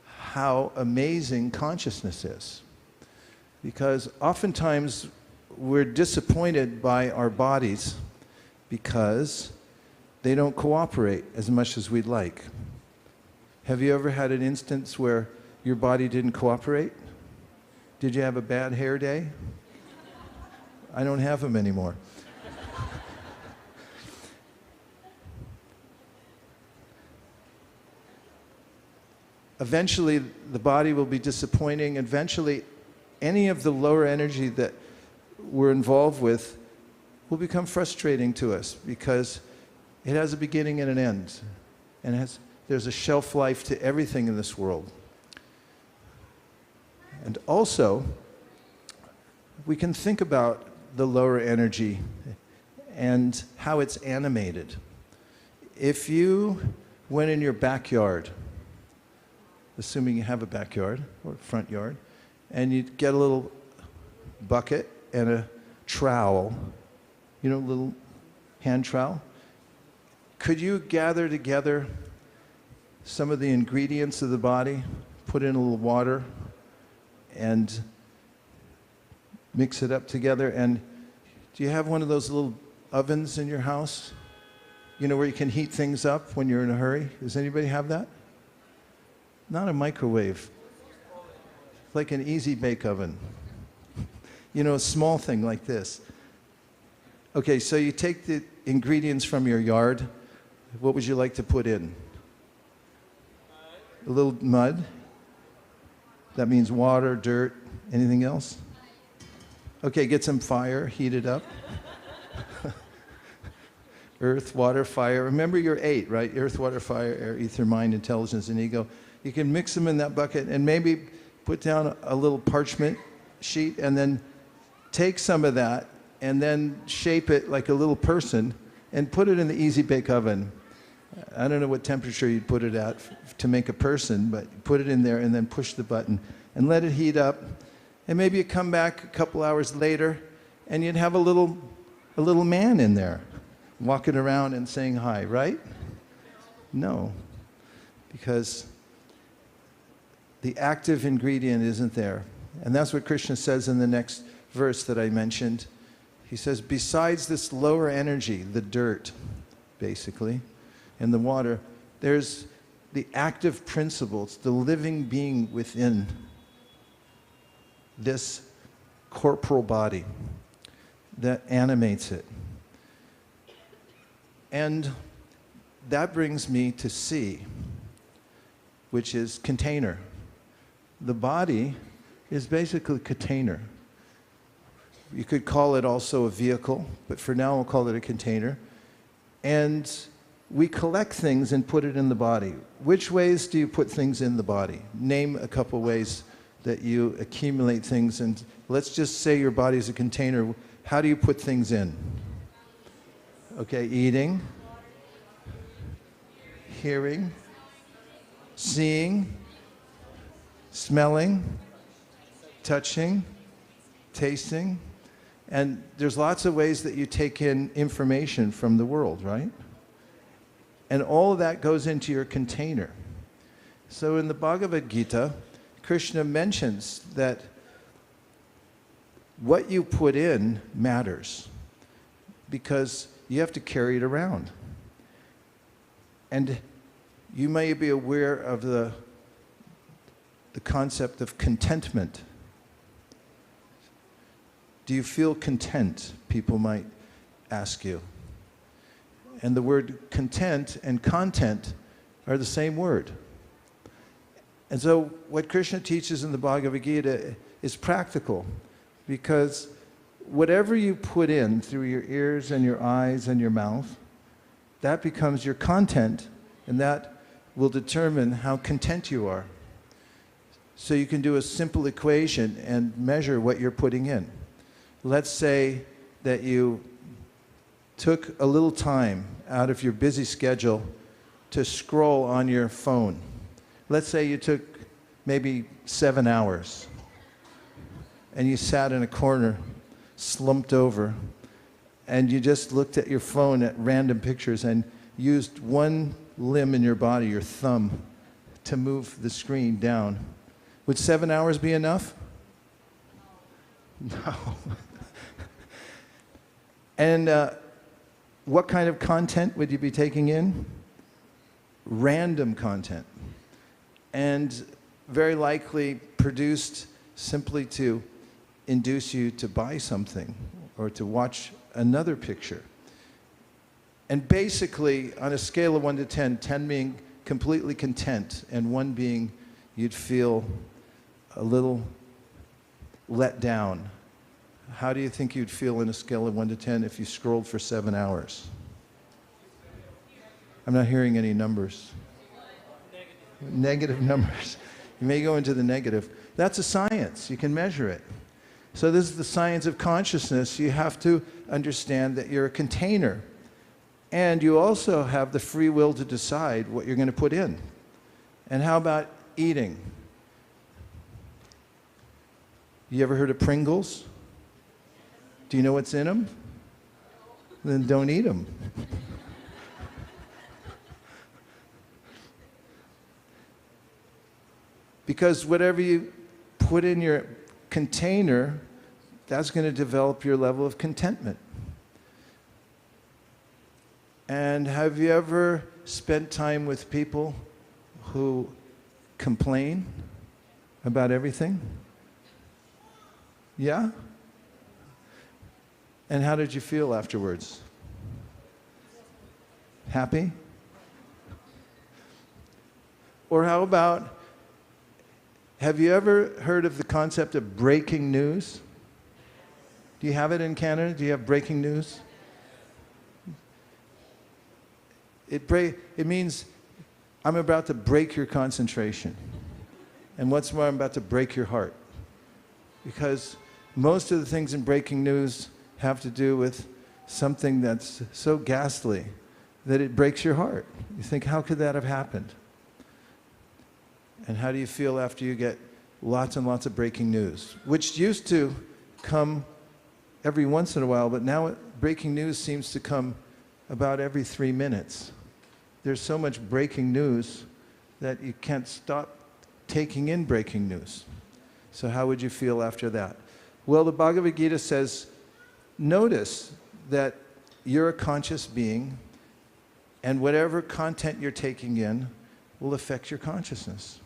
how amazing consciousness is. Because oftentimes we're disappointed by our bodies because they don't cooperate as much as we'd like. Have you ever had an instance where your body didn't cooperate? Did you have a bad hair day? I don't have them anymore. Eventually, the body will be disappointing. Eventually, any of the lower energy that we're involved with will become frustrating to us because it has a beginning and an end. And there's a shelf life to everything in this world. And also, we can think about the lower energy and how it's animated. If you went in your backyard, assuming you have a backyard or front yard, and you get a little bucket and a trowel, a little hand trowel, could you gather together some of the ingredients of the body, put in a little water, and mix it up together? And do you have one of those little ovens in your house, where you can heat things up when you're in a hurry? Does anybody have that? Not a microwave, like an easy bake oven. A small thing like this. Okay, so you take the ingredients from your yard. What would you like to put in? A little mud. That means water, dirt, anything else? Okay, get some fire, heat it up. Earth, water, fire. Remember your 8, right? Earth, water, fire, air, ether, mind, intelligence, and ego. You can mix them in that bucket and maybe put down a little parchment sheet and then take some of that and then shape it like a little person and put it in the easy bake oven. I don't know what temperature you'd put it at to make a person, but put it in there and then push the button and let it heat up. And maybe you come back a couple hours later and you'd have a little man in there walking around and saying hi, right? No, because the active ingredient isn't there. And that's what Krishna says in the next verse that I mentioned. He says, besides this lower energy, the dirt, basically, and the water, there's the active principles, the living being within this corporal body that animates it. And that brings me to C, which is container. The body is basically a container. You could call it also a vehicle, but for now we'll call it a container. And we collect things and put it in the body. Which ways do you put things in the body? Name a couple ways that you accumulate things. And let's just say your body is a container. How do you put things in? Okay, eating, hearing, seeing, smelling, touching, tasting. And there's lots of ways that you take in information from the world, right? And all of that goes into your container. So in the Bhagavad Gita, Krishna mentions that what you put in matters because you have to carry it around. And you may be aware of the concept of contentment. Do you feel content? People might ask you. And the word content and content are the same word. And so what Krishna teaches in the Bhagavad Gita is practical because whatever you put in through your ears and your eyes and your mouth, that becomes your content, and that will determine how content you are. So you can do a simple equation and measure what you're putting in. Let's say that you took a little time out of your busy schedule to scroll on your phone. Let's say you took maybe 7 hours and you sat in a corner, slumped over, and you just looked at your phone at random pictures and used one limb in your body, your thumb, to move the screen down. Would 7 hours be enough? No. And what kind of content would you be taking in? Random content. And very likely produced simply to induce you to buy something or to watch another picture. And basically, on a scale of 1 to 10, 10 being completely content and 1 being you'd feel a little let down. How do you think you'd feel in a scale of 1 to 10 if you scrolled for 7 hours? I'm not hearing any numbers. Negative numbers. You may go into the negative. That's a science. You can measure it. So this is the science of consciousness. You have to understand that you're a container. And you also have the free will to decide what you're going to put in. And how about eating? You ever heard of Pringles? Do you know what's in them? Then don't eat them. Because whatever you put in your container, that's going to develop your level of contentment. And have you ever spent time with people who complain about everything? Yeah? And how did you feel afterwards? Happy? Or how about, have you ever heard of the concept of breaking news? Do you have it in Canada? Do you have breaking news? It means I'm about to break your concentration. And what's more, I'm about to break your heart. Because most of the things in breaking news have to do with something that's so ghastly that it breaks your heart. You think, how could that have happened? And how do you feel after you get lots and lots of breaking news? Which used to come every once in a while, but now breaking news seems to come about every 3 minutes. There's so much breaking news that you can't stop taking in breaking news. So how would you feel after that? Well, the Bhagavad Gita says, notice that you're a conscious being, and whatever content you're taking in will affect your consciousness.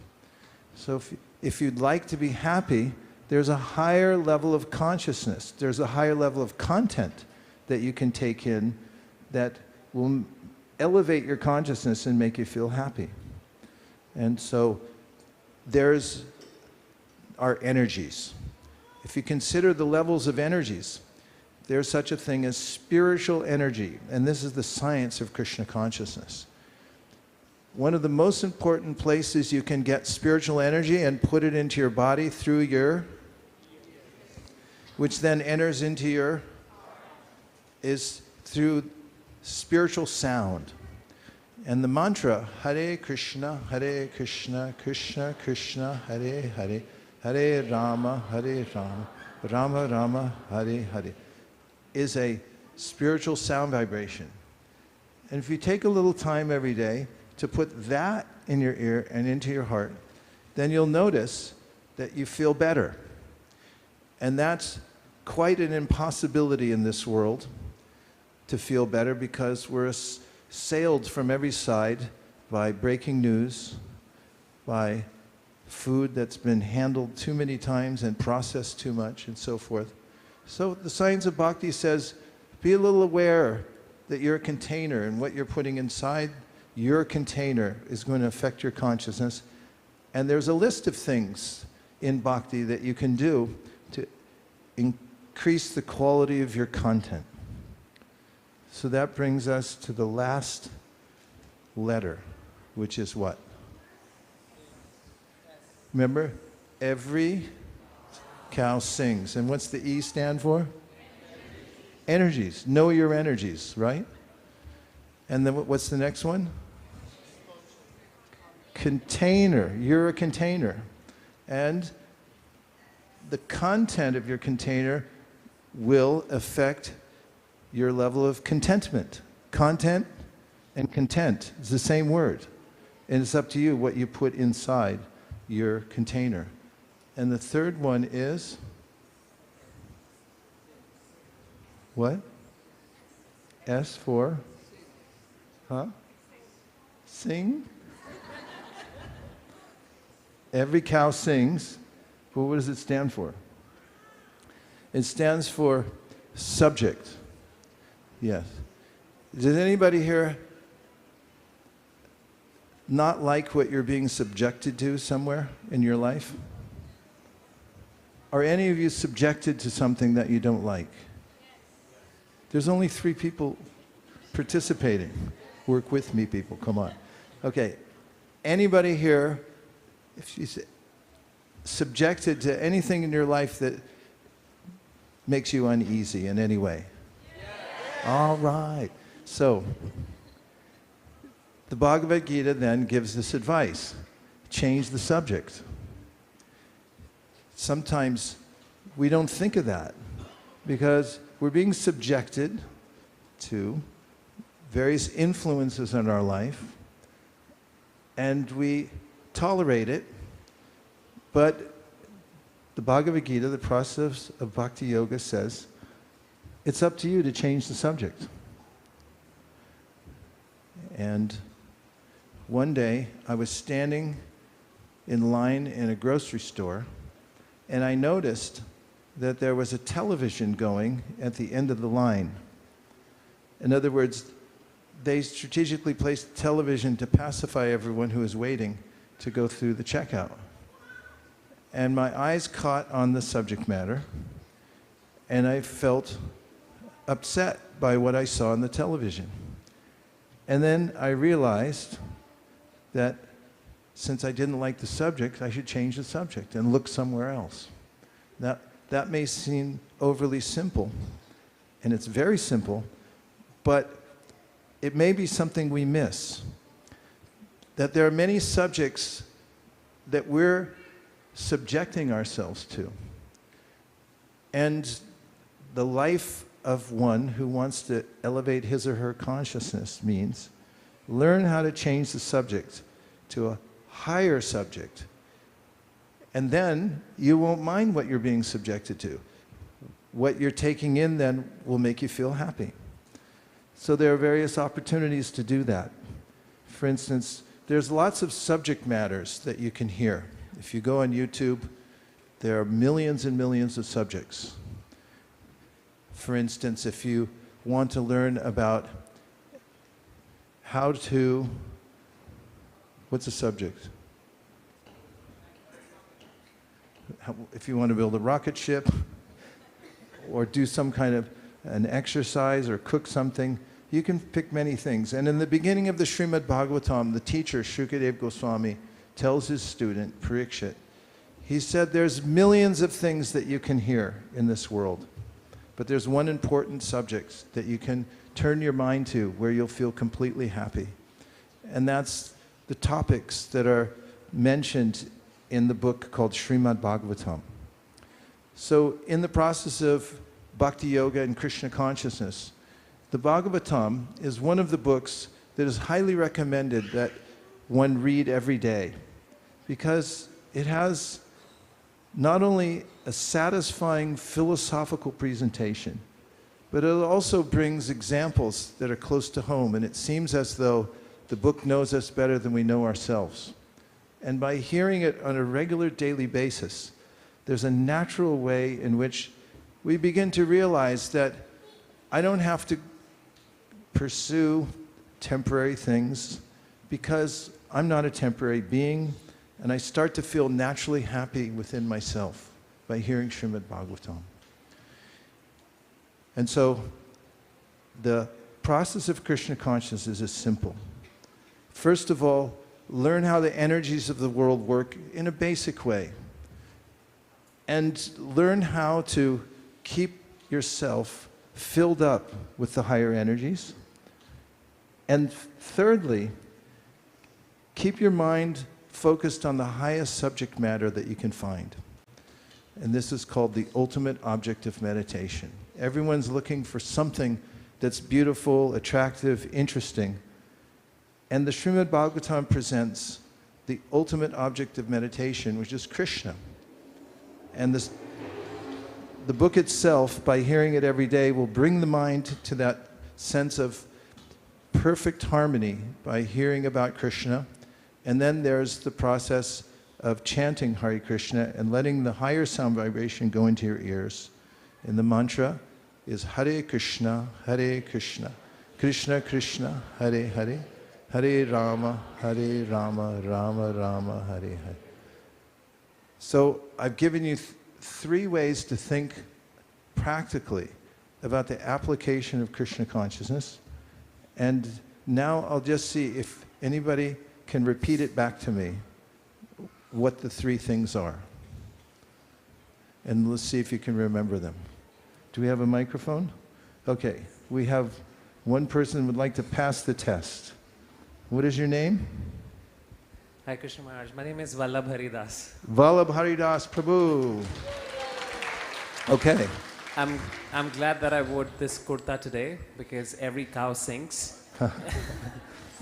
So if you'd like to be happy, there's a higher level of consciousness. There's a higher level of content that you can take in that will elevate your consciousness and make you feel happy. And so there's are energies. If you consider the levels of energies, there's such a thing as spiritual energy, and this is the science of Krishna consciousness. One of the most important places you can get spiritual energy and put it into your body through your, which then enters into your, is through spiritual sound. And the mantra, Hare Krishna, Krishna Krishna, Hare Hare, Hare Rama, Rama Rama, Hare Hare, is a spiritual sound vibration. And if you take a little time every day to put that in your ear and into your heart, then you'll notice that you feel better. And that's quite an impossibility in this world, to feel better, because we're assailed from every side by breaking news, by food that's been handled too many times and processed too much, and so forth. So the Science of Bhakti says, be a little aware that you're a container, and what you're putting inside your container is going to affect your consciousness. And there's a list of things in Bhakti that you can do to increase the quality of your content. So that brings us to the last letter, which is what? Remember, every cow sings. And what's the E stand for? Energies. Know your energies, right? And then what's the next one? Container. You're a container. And the content of your container will affect your level of contentment. Content and content is the same word. And it's up to you what you put inside your container. And the third one is what? S for? Huh? Sing? Every cow sings. But what does it stand for? It stands for subject. Yes. Does anybody here not like what you're being subjected to somewhere in your life? Are any of you subjected to something that you don't like? There's only 3 people participating. Work with me, people. Come on. Okay. Anybody here, if she's subjected to anything in your life that makes you uneasy in any way? All right. So, the Bhagavad Gita then gives this advice. Change the subject. Sometimes we don't think of that because we're being subjected to various influences in our life, and we tolerate it. But the Bhagavad Gita, the process of Bhakti Yoga, says it's up to you to change the subject. And one day I was standing in line in a grocery store, and I noticed that there was a television going at the end of the line. In other words, they strategically placed television to pacify everyone who was waiting to go through the checkout. And my eyes caught on the subject matter, and I felt upset by what I saw on the television. And then I realized that since I didn't like the subject, I should change the subject and look somewhere else. That may seem overly simple, and it's very simple, but it may be something we miss. That there are many subjects that we're subjecting ourselves to. And the life of one who wants to elevate his or her consciousness means learn how to change the subject to a higher subject. And then you won't mind what you're being subjected to. What you're taking in then will make you feel happy. So there are various opportunities to do that. For instance, there's lots of subject matters that you can hear. If you go on YouTube, there are millions and millions of subjects. For instance, if you want to learn about how to, what's the subject? if you want to build a rocket ship or do some kind of an exercise or cook something, you can pick many things. And in the beginning of the Srimad Bhagavatam, the teacher, Shukadeva Goswami, tells his student, Parikshit, he said, there's millions of things that you can hear in this world, but there's one important subject that you can turn your mind to where you'll feel completely happy. And that's the topics that are mentioned in the book called Srimad Bhagavatam. So in the process of Bhakti Yoga and Krishna consciousness, the Bhagavatam is one of the books that is highly recommended that one read every day, because it has not only a satisfying philosophical presentation, but it also brings examples that are close to home, and it seems as though the book knows us better than we know ourselves. And by hearing it on a regular daily basis, there's a natural way in which we begin to realize that I don't have to pursue temporary things because I'm not a temporary being, and I start to feel naturally happy within myself by hearing Srimad Bhagavatam. And so the process of Krishna consciousness is simple. First of all, learn how the energies of the world work in a basic way. And learn how to keep yourself filled up with the higher energies. And thirdly, keep your mind focused on the highest subject matter that you can find. And this is called the ultimate object of meditation. Everyone's looking for something that's beautiful, attractive, interesting. And the Srimad Bhagavatam presents the ultimate object of meditation, which is Krishna. And the book itself, by hearing it every day, will bring the mind to that sense of perfect harmony by hearing about Krishna. And then there's the process of chanting Hare Krishna and letting the higher sound vibration go into your ears. And the mantra is Hare Krishna, Krishna Krishna, Hare Hare, Hare Rama, Rama Rama, Hare Hare. So I've given you three ways to think practically about the application of Krishna consciousness. And now I'll just see if anybody can repeat it back to me, what the three things are. And let's see if you can remember them. Do we have a microphone? Okay, we have one person who would like to pass the test. What is your name? Hi Krishna Maharaj, my name is Vallabh Haridas. Vallabh Haridas Prabhu. Okay. I'm glad that I wore this kurta today because every cow sings.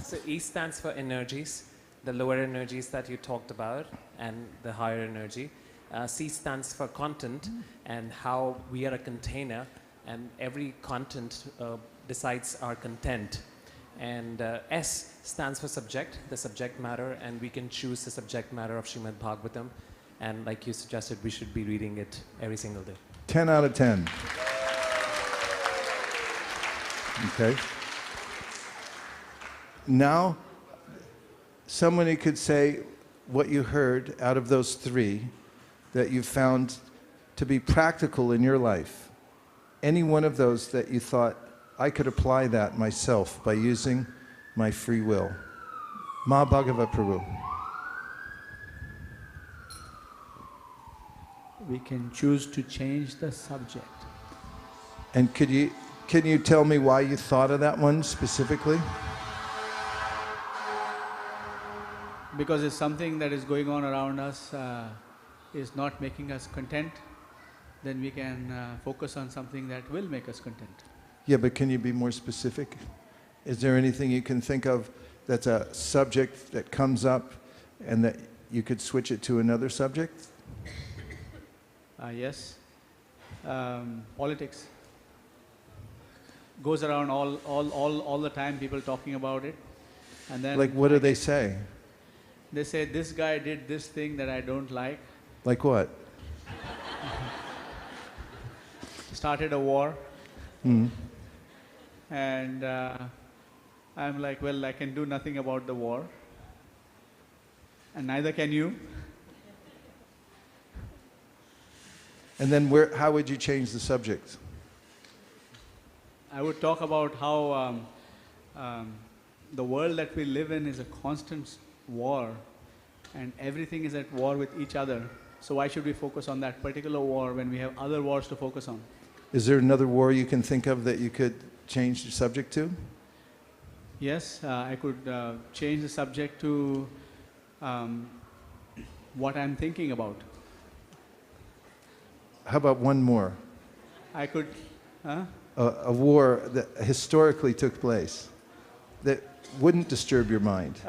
So E stands for energies, the lower energies that you talked about, and the higher energy. C stands for content and how we are a container, and every content decides our content. And S stands for subject, the subject matter, and we can choose the subject matter of Srimad Bhagavatam. And like you suggested, we should be reading it every single day. 10 out of 10. Okay. Now, somebody could say what you heard out of those three that you found to be practical in your life. Any one of those that you thought, I could apply that myself by using my free will. Ma Bhagava Prabhu. We can choose to change the subject. And can you tell me why you thought of that one specifically? Because it's something that is going on around us, is not making us content, then we can focus on something that will make us content. Yeah, but can you be more specific? Is there anything you can think of that's a subject that comes up and that you could switch it to another subject? Yes. Politics goes around all the time, people talking about it. And then Like, what do they say? they say, this guy did this thing that I don't like, Like what? started a war. Hmm. And I'm like, well, I can do nothing about the war. And neither can you. And then how would you change the subject? I would talk about how the world that we live in is a constant war, and everything is at war with each other. So why should we focus on that particular war when we have other wars to focus on? Is there another war you can think of that you could change the subject to? Yes, I could change the subject to what I'm thinking about. How about one more? I could, A war that historically took place that wouldn't disturb your mind.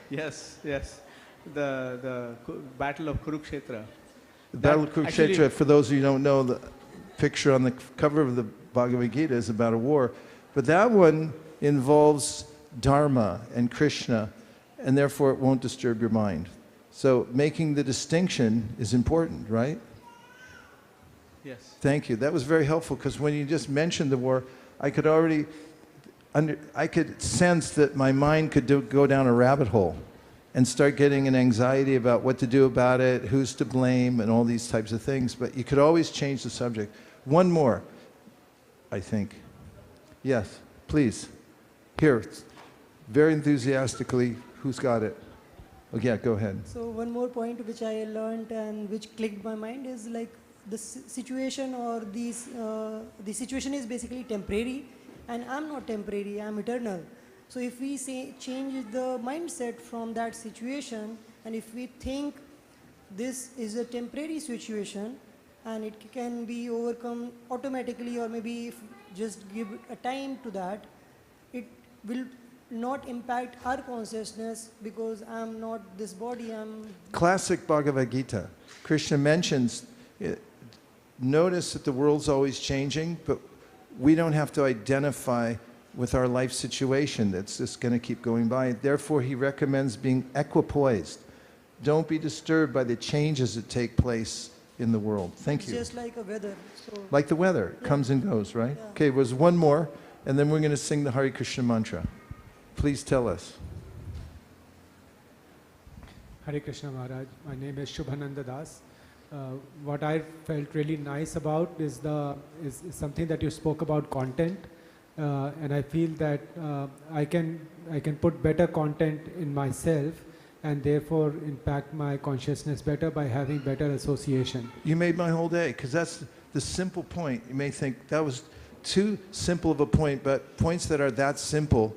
yes, the Battle of Kurukshetra. The Battle of That Kurukshetra, actually- for those of you who don't know, the picture on the cover of the Bhagavad Gita is about a war. But that one involves Dharma and Krishna, and therefore it won't disturb your mind. So making the distinction is important, right? Yes. Thank you. That was very helpful, because when you just mentioned the war, I could already I could sense that my mind could go down a rabbit hole and start getting an anxiety about what to do about it, who's to blame, and all these types of things. But you could always change the subject. One more, I think. Yes, please. Here, very enthusiastically, who's got it? Oh, yeah, go ahead. So one more point which I learned and which clicked my mind is like the situation or the situation is basically temporary, and I'm not temporary, I'm eternal. So if we say change the mindset from that situation, and if we think this is a temporary situation and it can be overcome automatically, or maybe if just give a time to that, it will not impact our consciousness, because I'm not this body, I'm... Classic Bhagavad Gita. Krishna mentions, notice that the world's always changing, but we don't have to identify with our life situation that's just going to keep going by. Therefore, he recommends being equipoised. Don't be disturbed by the changes that take place in the world. Thank It's you. just like a weather. So Like the weather, it comes and goes, right? Yeah. Okay, there's one more, and then we're going to sing the Hare Krishna mantra. Please tell us. Hare Krishna Maharaj, my name is Shubhananda Das. What I felt really nice about is something that you spoke about, content, and I feel that I can put better content in myself, and therefore impact my consciousness better by having better association. You made my whole day, because that's the simple point. You may think that was too simple of a point, but points that are that simple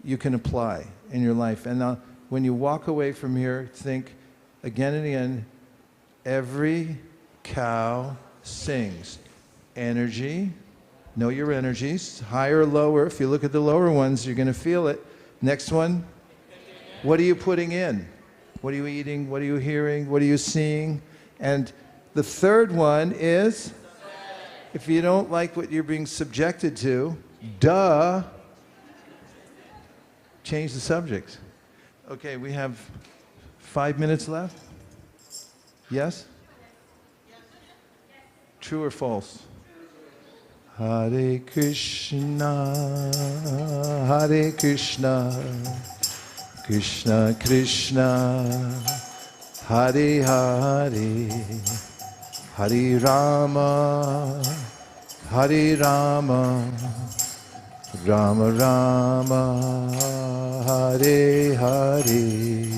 you can apply in your life. And when you walk away from here, think again and again, every cow sings. Energy, know your energies, higher or lower. If you look at the lower ones, you're going to feel it. Next one, what are you putting in? What are you eating? What are you hearing? What are you seeing? And the third one is, if you don't like what you're being subjected to, change the subject. Okay, we have 5 minutes left. Yes? True or false? Hare Krishna, Krishna Krishna, Hare Hare, Hare Rama, Hare Rama, Rama Rama, Hare Hare.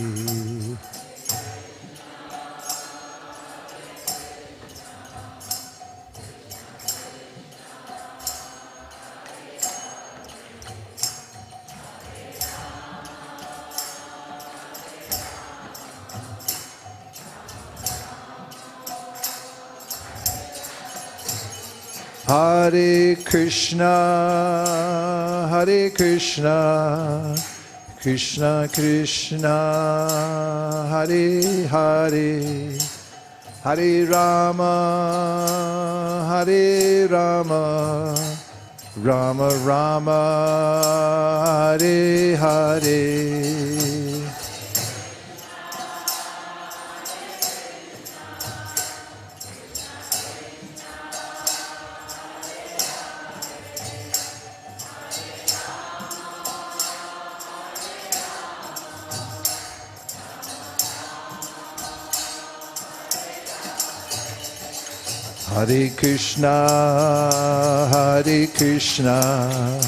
Hare Krishna, Krishna Krishna, Hare Hare, Hare Rama, Hare Rama, Rama Rama, Hare Hare. Hare Krishna, Hare Krishna,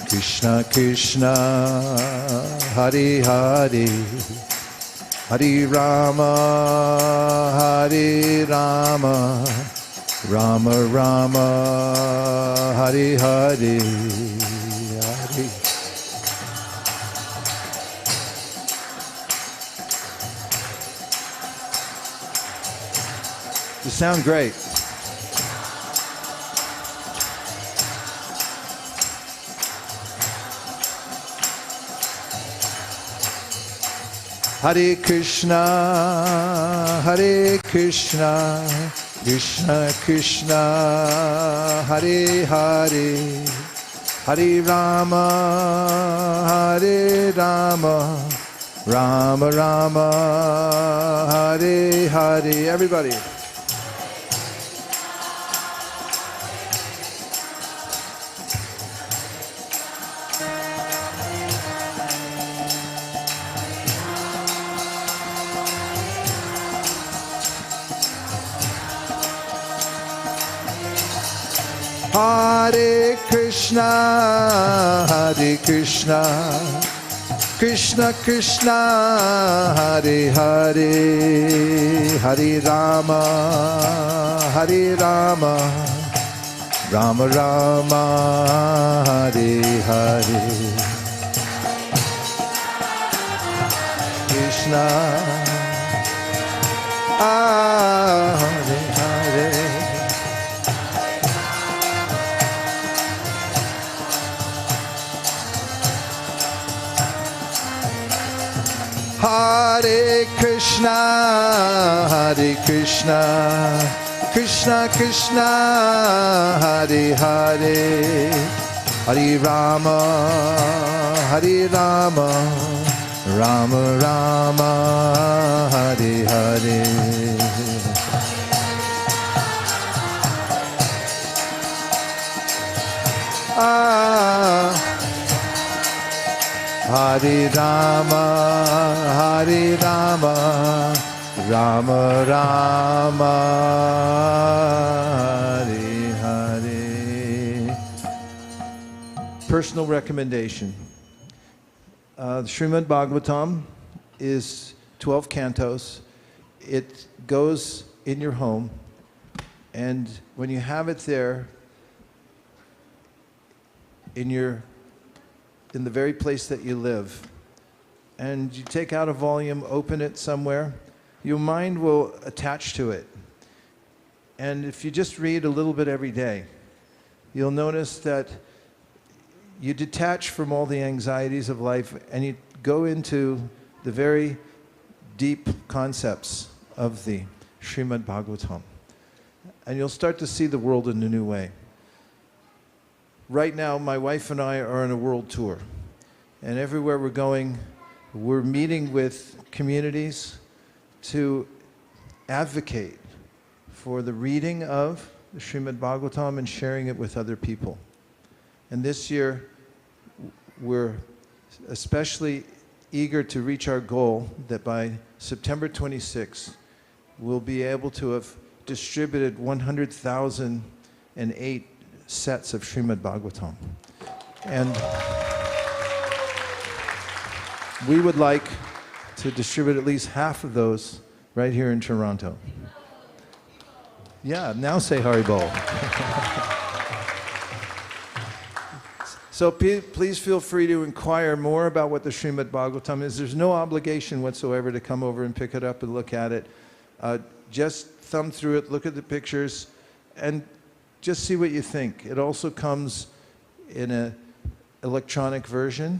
Krishna Krishna, Hare Hare, Hare Rama, Hare Rama, Rama Rama, Hare Hare, Hare. You sound great. Hare Krishna, Hare Krishna, Krishna Krishna, Hare Hare, Hare Rama, Hare Rama, Rama Rama, Hare Hare. Everybody. Hare Krishna, Hare Krishna, Krishna Krishna, Hare Hare, Hare Rama, Hare Rama, Rama Rama, Hare Hare. Krishna, Hare Hare. Hare Krishna, Hare Krishna, Krishna Krishna, Hare Hare, Hare Rama, Hare Rama, Rama Rama, Hare Hare. Hare Rama, Hare Rama, Rama Rama, Hare Hare. Personal recommendation. The Srimad Bhagavatam is 12 cantos. It goes in your home, and when you have it there, in the very place that you live, and you take out a volume, open it somewhere, your mind will attach to it. And if you just read a little bit every day, you'll notice that you detach from all the anxieties of life and you go into the very deep concepts of the Srimad Bhagavatam. And you'll start to see the world in a new way. Right now, my wife and I are on a world tour. And everywhere we're going, we're meeting with communities to advocate for the reading of the Srimad Bhagavatam and sharing it with other people. And this year, we're especially eager to reach our goal that by September 26th, we'll be able to have distributed 100,008 sets of Srimad Bhagavatam. And we would like to distribute at least half of those right here in Toronto. Yeah, now say Haribol. So please feel free to inquire more about what the Srimad Bhagavatam is. There's no obligation whatsoever to come over and pick it up and look at it. Just thumb through it, look at the pictures, and just see what you think. It also comes in an electronic version.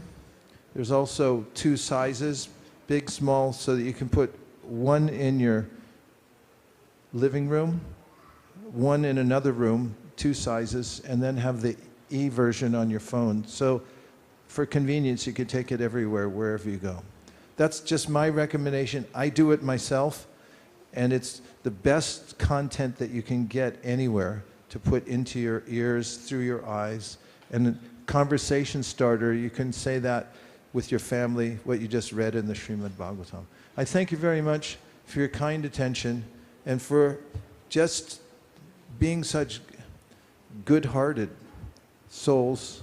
There's also 2 sizes, big, small, so that you can put one in your living room, one in another room, 2 sizes, and then have the e-version on your phone. So for convenience, you can take it everywhere, wherever you go. That's just my recommendation. I do it myself, and it's the best content that you can get anywhere to put into your ears, through your eyes. And a conversation starter, you can say that with your family, what you just read in the Srimad Bhagavatam. I thank you very much for your kind attention and for just being such good-hearted souls,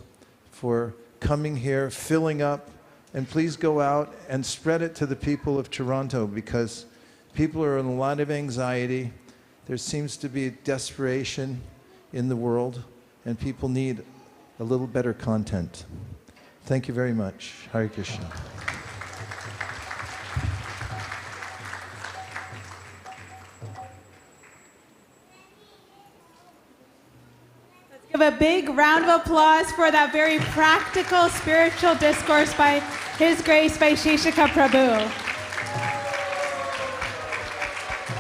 for coming here, filling up, and please go out and spread it to the people of Toronto, because people are in a lot of anxiety. There seems to be desperation in the world, and people need a little better content. Thank you very much. Hare Krishna. Give a big round of applause for that very practical spiritual discourse by His Grace Vaisheshika Prabhu.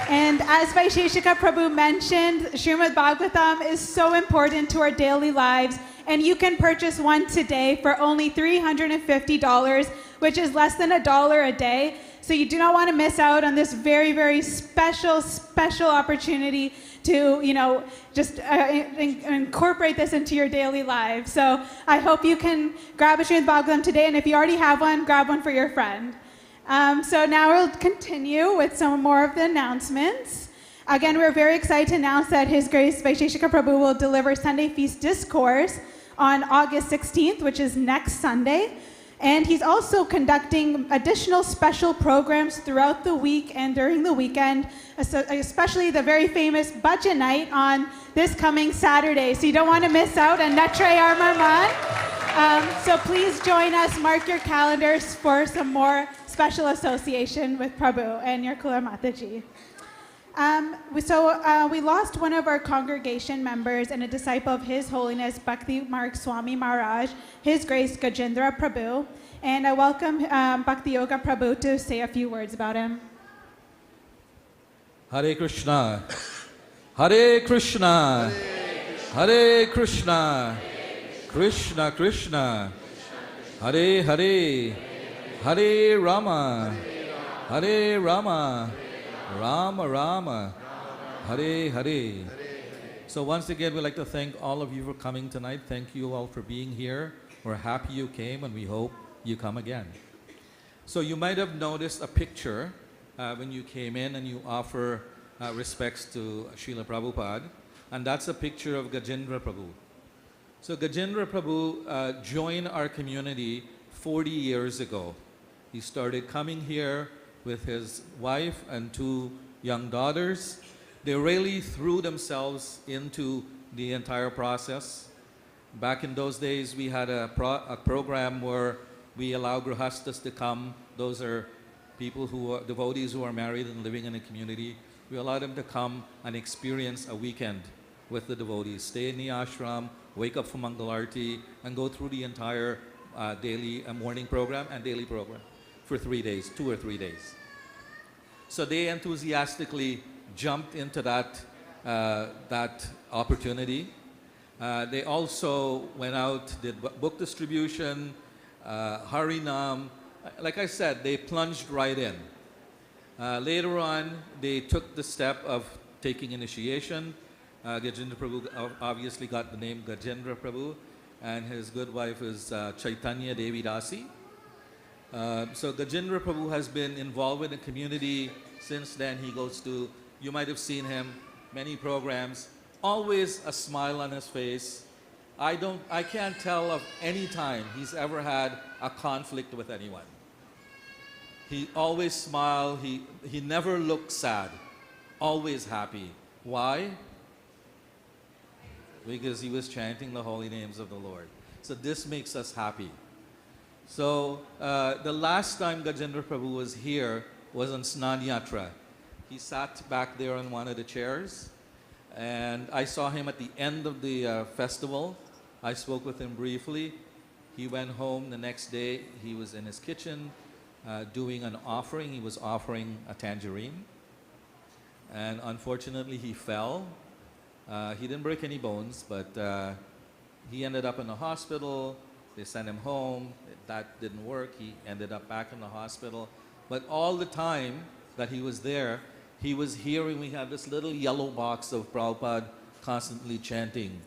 And as Vaisheshika Prabhu mentioned, Srimad Bhagavatam is so important to our daily lives, and you can purchase one today for only $350, which is less than $1 a day. So you do not want to miss out on this very, very special opportunity to, just incorporate this into your daily life. So I hope you can grab a Srimad Bhagavatam today, and if you already have one, grab one for your friend. So now we'll continue with some more of the announcements. Again, we're very excited to announce that His Grace Vaisheshika Prabhu will deliver Sunday Feast Discourse on August 16th, which is next Sunday. And he's also conducting additional special programs throughout the week and during the weekend, especially the very famous Bhajan Night on this coming Saturday. So you don't want to miss out on Natray Armarman. So please join us, mark your calendars for some more special association with Prabhu and your Kula Mataji. We lost one of our congregation members and a disciple of His Holiness Bhakti Marg Swami Maharaj, His Grace Gajendra Prabhu, and I welcome Bhakti Yoga Prabhu to say a few words about him. Hare Krishna, Hare Krishna, Hare Krishna, Krishna Krishna, Hare Hare, Hare Rama, Hare Rama, Rama Rama, Hare Hare. So once again, we'd like to thank all of you for coming tonight. Thank you all for being here. We're happy you came, and we hope you come again. So you might have noticed a picture when you came in and you offer respects to Srila Prabhupada, and that's a picture of Gajendra Prabhu. So Gajendra Prabhu joined our community 40 years ago. He started coming here with his wife and 2 young daughters. They really threw themselves into the entire process. Back in those days, we had a program where we allow grihastas to come. Those are people who are devotees who are married and living in a community. We allow them to come and experience a weekend with the devotees, stay in the ashram, wake up for Mangalarti, and go through the entire daily morning program and daily program for 3 days, 2 or 3 days. So they enthusiastically jumped into that opportunity. They also went out, did book distribution, Harinam. Like I said, they plunged right in. Later on, they took the step of taking initiation. Gajendra Prabhu obviously got the name Gajendra Prabhu, and his good wife is Chaitanya Devi Dasi. So Gajendra Prabhu has been involved with the community since then. He goes to, you might have seen him, many programs, always a smile on his face. I can't tell of any time he's ever had a conflict with anyone. He always smiled, he never looked sad, always happy. Why? Because he was chanting the holy names of the Lord. So this makes us happy. So the last time Gajendra Prabhu was here was on Snan Yatra. He sat back there on one of the chairs, and I saw him at the end of the festival. I spoke with him briefly. He went home the next day. He was in his kitchen doing an offering. He was offering a tangerine, and unfortunately he fell. He didn't break any bones, but he ended up in the hospital. They sent him home. That didn't work. He ended up back in the hospital. But all the time that he was there, he was hearing, we had this little yellow box of Prabhupada constantly chanting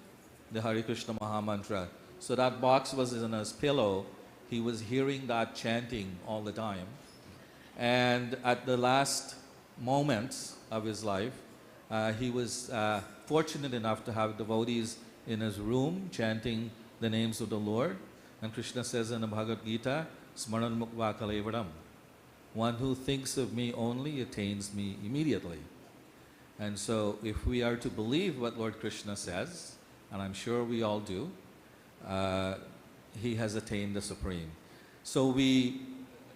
the Hare Krishna Mahamantra. So that box was in his pillow. He was hearing that chanting all the time. And at the last moments of his life, He was fortunate enough to have devotees in his room chanting the names of the Lord. And Krishna says in the Bhagavad Gita, Smaran Mukva Kalevaram. One who thinks of me only attains me immediately. And so if we are to believe what Lord Krishna says, and I'm sure we all do, he has attained the Supreme. So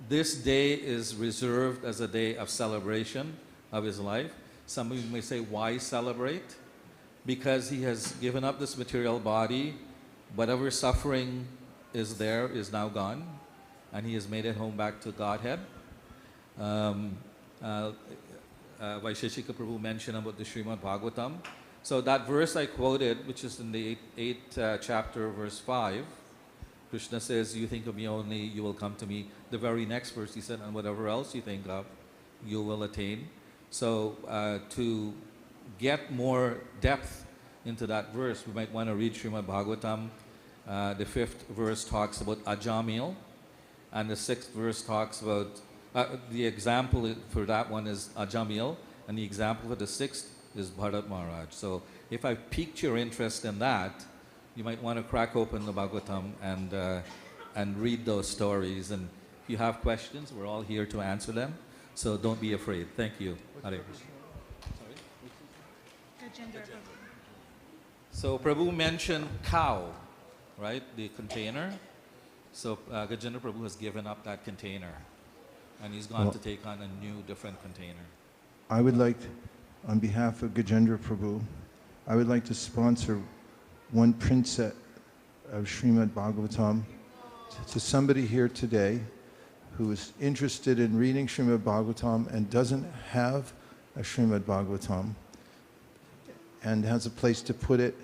this day is reserved as a day of celebration of his life. Some of you may say, why celebrate? Because he has given up this material body. Whatever suffering is there is now gone, and he has made it home back to Godhead. Vaisheshika Prabhu mentioned about the Srimad Bhagavatam. So that verse I quoted, which is in the 8th chapter, verse 5, Krishna says, you think of me only, you will come to me. The very next verse he said, and whatever else you think of, you will attain. So to get more depth into that verse, we might want to read Srimad Bhagavatam. The 5th verse talks about Ajamil, and the 6th verse talks about, the example for that one is Ajamil, and the example for the 6th is Bharat Maharaj. So if I've piqued your interest in that, you might want to crack open the Bhagavatam and read those stories. And if you have questions, we're all here to answer them. So don't be afraid. Thank you. Hare Krishna. So Prabhu mentioned cow, right? The container. So Gajendra Prabhu has given up that container, and he's gone to take on a new, different container. I would like, on behalf of Gajendra Prabhu, I would like to sponsor one print set of Srimad Bhagavatam to somebody here today who is interested in reading Srimad Bhagavatam and doesn't have a Srimad Bhagavatam and has a place to put it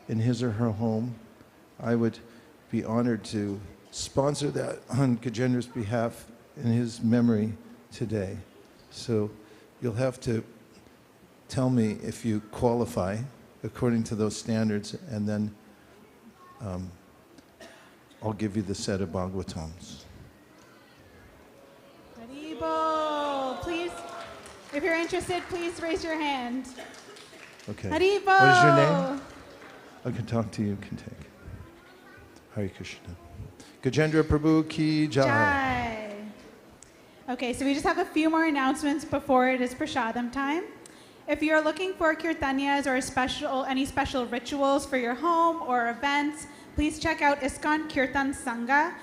in his or her home. I would be honored to sponsor that on Gajendra's behalf in his memory today. So you'll have to tell me if you qualify according to those standards, and then I'll give you the set of Bhagavatams. Haribol, please, if you're interested, please raise your hand. Okay. Haribol. What is your name? I can talk to you, can take. Hare Krishna. Gajendra Prabhu ki jai. Jai. Okay, so we just have a few more announcements before it is Prasadam time. If you're looking for kirtanyas or any special rituals for your home or events, please check out ISKCON Kirtan Sangha.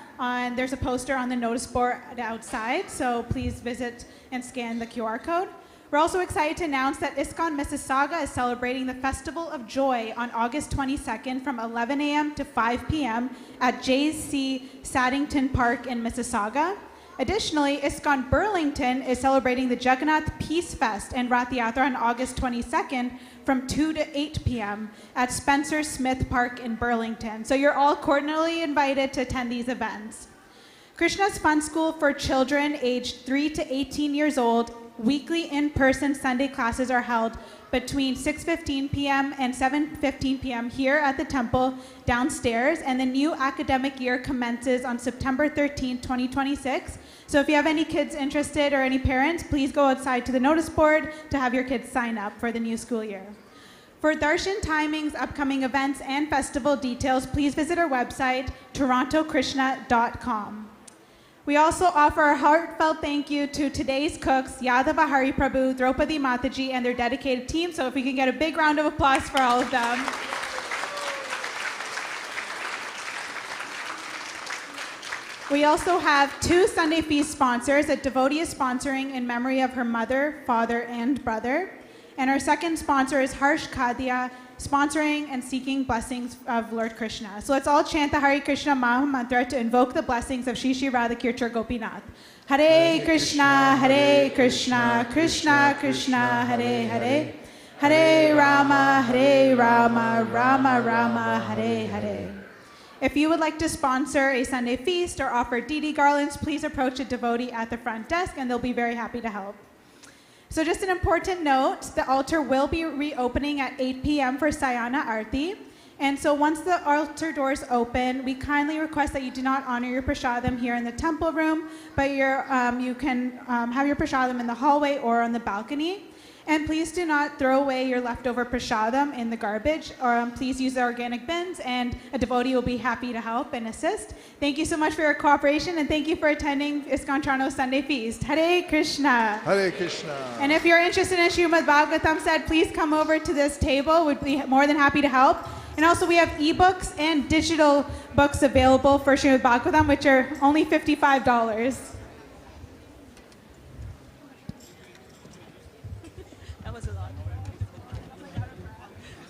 There's a poster on the notice board outside, so please visit and scan the QR code. We're also excited to announce that ISKCON Mississauga is celebrating the Festival of Joy on August 22nd from 11 a.m. to 5 p.m. at J.C. Saddington Park in Mississauga. Additionally, ISKCON Burlington is celebrating the Jagannath Peace Fest and Rath Yatra on August 22nd from 2 to 8 p.m. at Spencer Smith Park in Burlington. So you're all cordially invited to attend these events. Krishna's Fun School for children aged 3 to 18 years old, weekly in-person Sunday classes are held between 6:15 p.m. and 7:15 p.m. here at the temple downstairs, and the new academic year commences on September 13, 2026. So if you have any kids interested or any parents, please go outside to the notice board to have your kids sign up for the new school year. For darshan timings, upcoming events, and festival details, please visit our website, torontokrishna.com. We also offer a heartfelt thank you to today's cooks, Yadava Hari Prabhu, Draupadi Mataji, and their dedicated team. So if we can get a big round of applause for all of them. We also have 2 Sunday Feast sponsors. A devotee is sponsoring in memory of her mother, father, and brother. And our second sponsor is Harsh Khadia, sponsoring and seeking blessings of Lord Krishna. So let's all chant the Hare Krishna Maha Mantra to invoke the blessings of Shri Shri Radhakirti Gopinath. Hare Krishna, Hare Krishna, Krishna Krishna, Hare Hare. Hare Rama, Rama Rama, Hare Hare. If you would like to sponsor a Sunday feast or offer Didi garlands, please approach a devotee at the front desk and they'll be very happy to help. So just an important note, the altar will be reopening at 8 p.m. for Sayana Arti. And so once the altar doors open, we kindly request that you do not honor your prasadam here in the temple room, but you can have your prasadam in the hallway or on the balcony. And please do not throw away your leftover prasadam in the garbage, or please use the organic bins, and a devotee will be happy to help and assist. Thank you so much for your cooperation, and thank you for attending ISKCON Toronto Sunday Feast. Hare Krishna. Hare Krishna. And if you're interested in Srimad Bhagavatam said, please come over to this table. We'd be more than happy to help. And also we have ebooks and digital books available for Srimad Bhagavatam, which are only $55. That was a lot.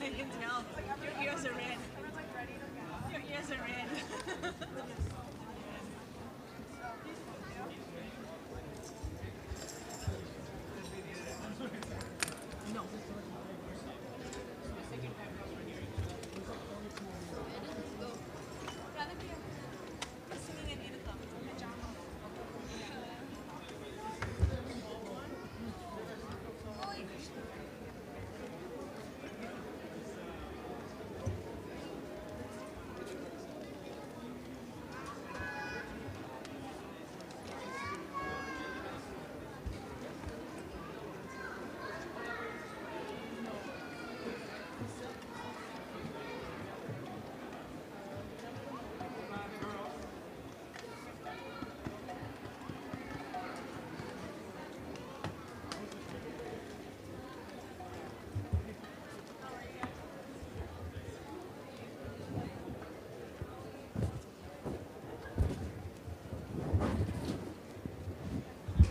I can tell. Your ears are red. Your ears are red.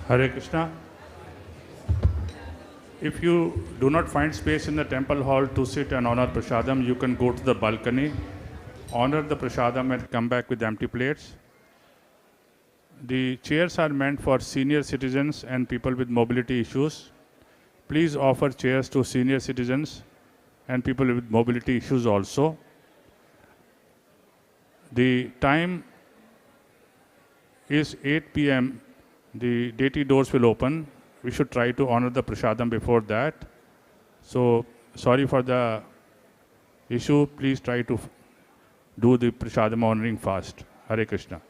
Hare Krishna. If you do not find space in the temple hall to sit and honor prasadam, you can go to the balcony, honor the prasadam and come back with empty plates. The chairs are meant for senior citizens and people with mobility issues. Please offer chairs to senior citizens and people with mobility issues also. The time is 8 p.m. The deity doors will open. We should try to honor the prasadam before that. So, sorry for the issue. Please try to do the prasadam honoring fast. Hare Krishna.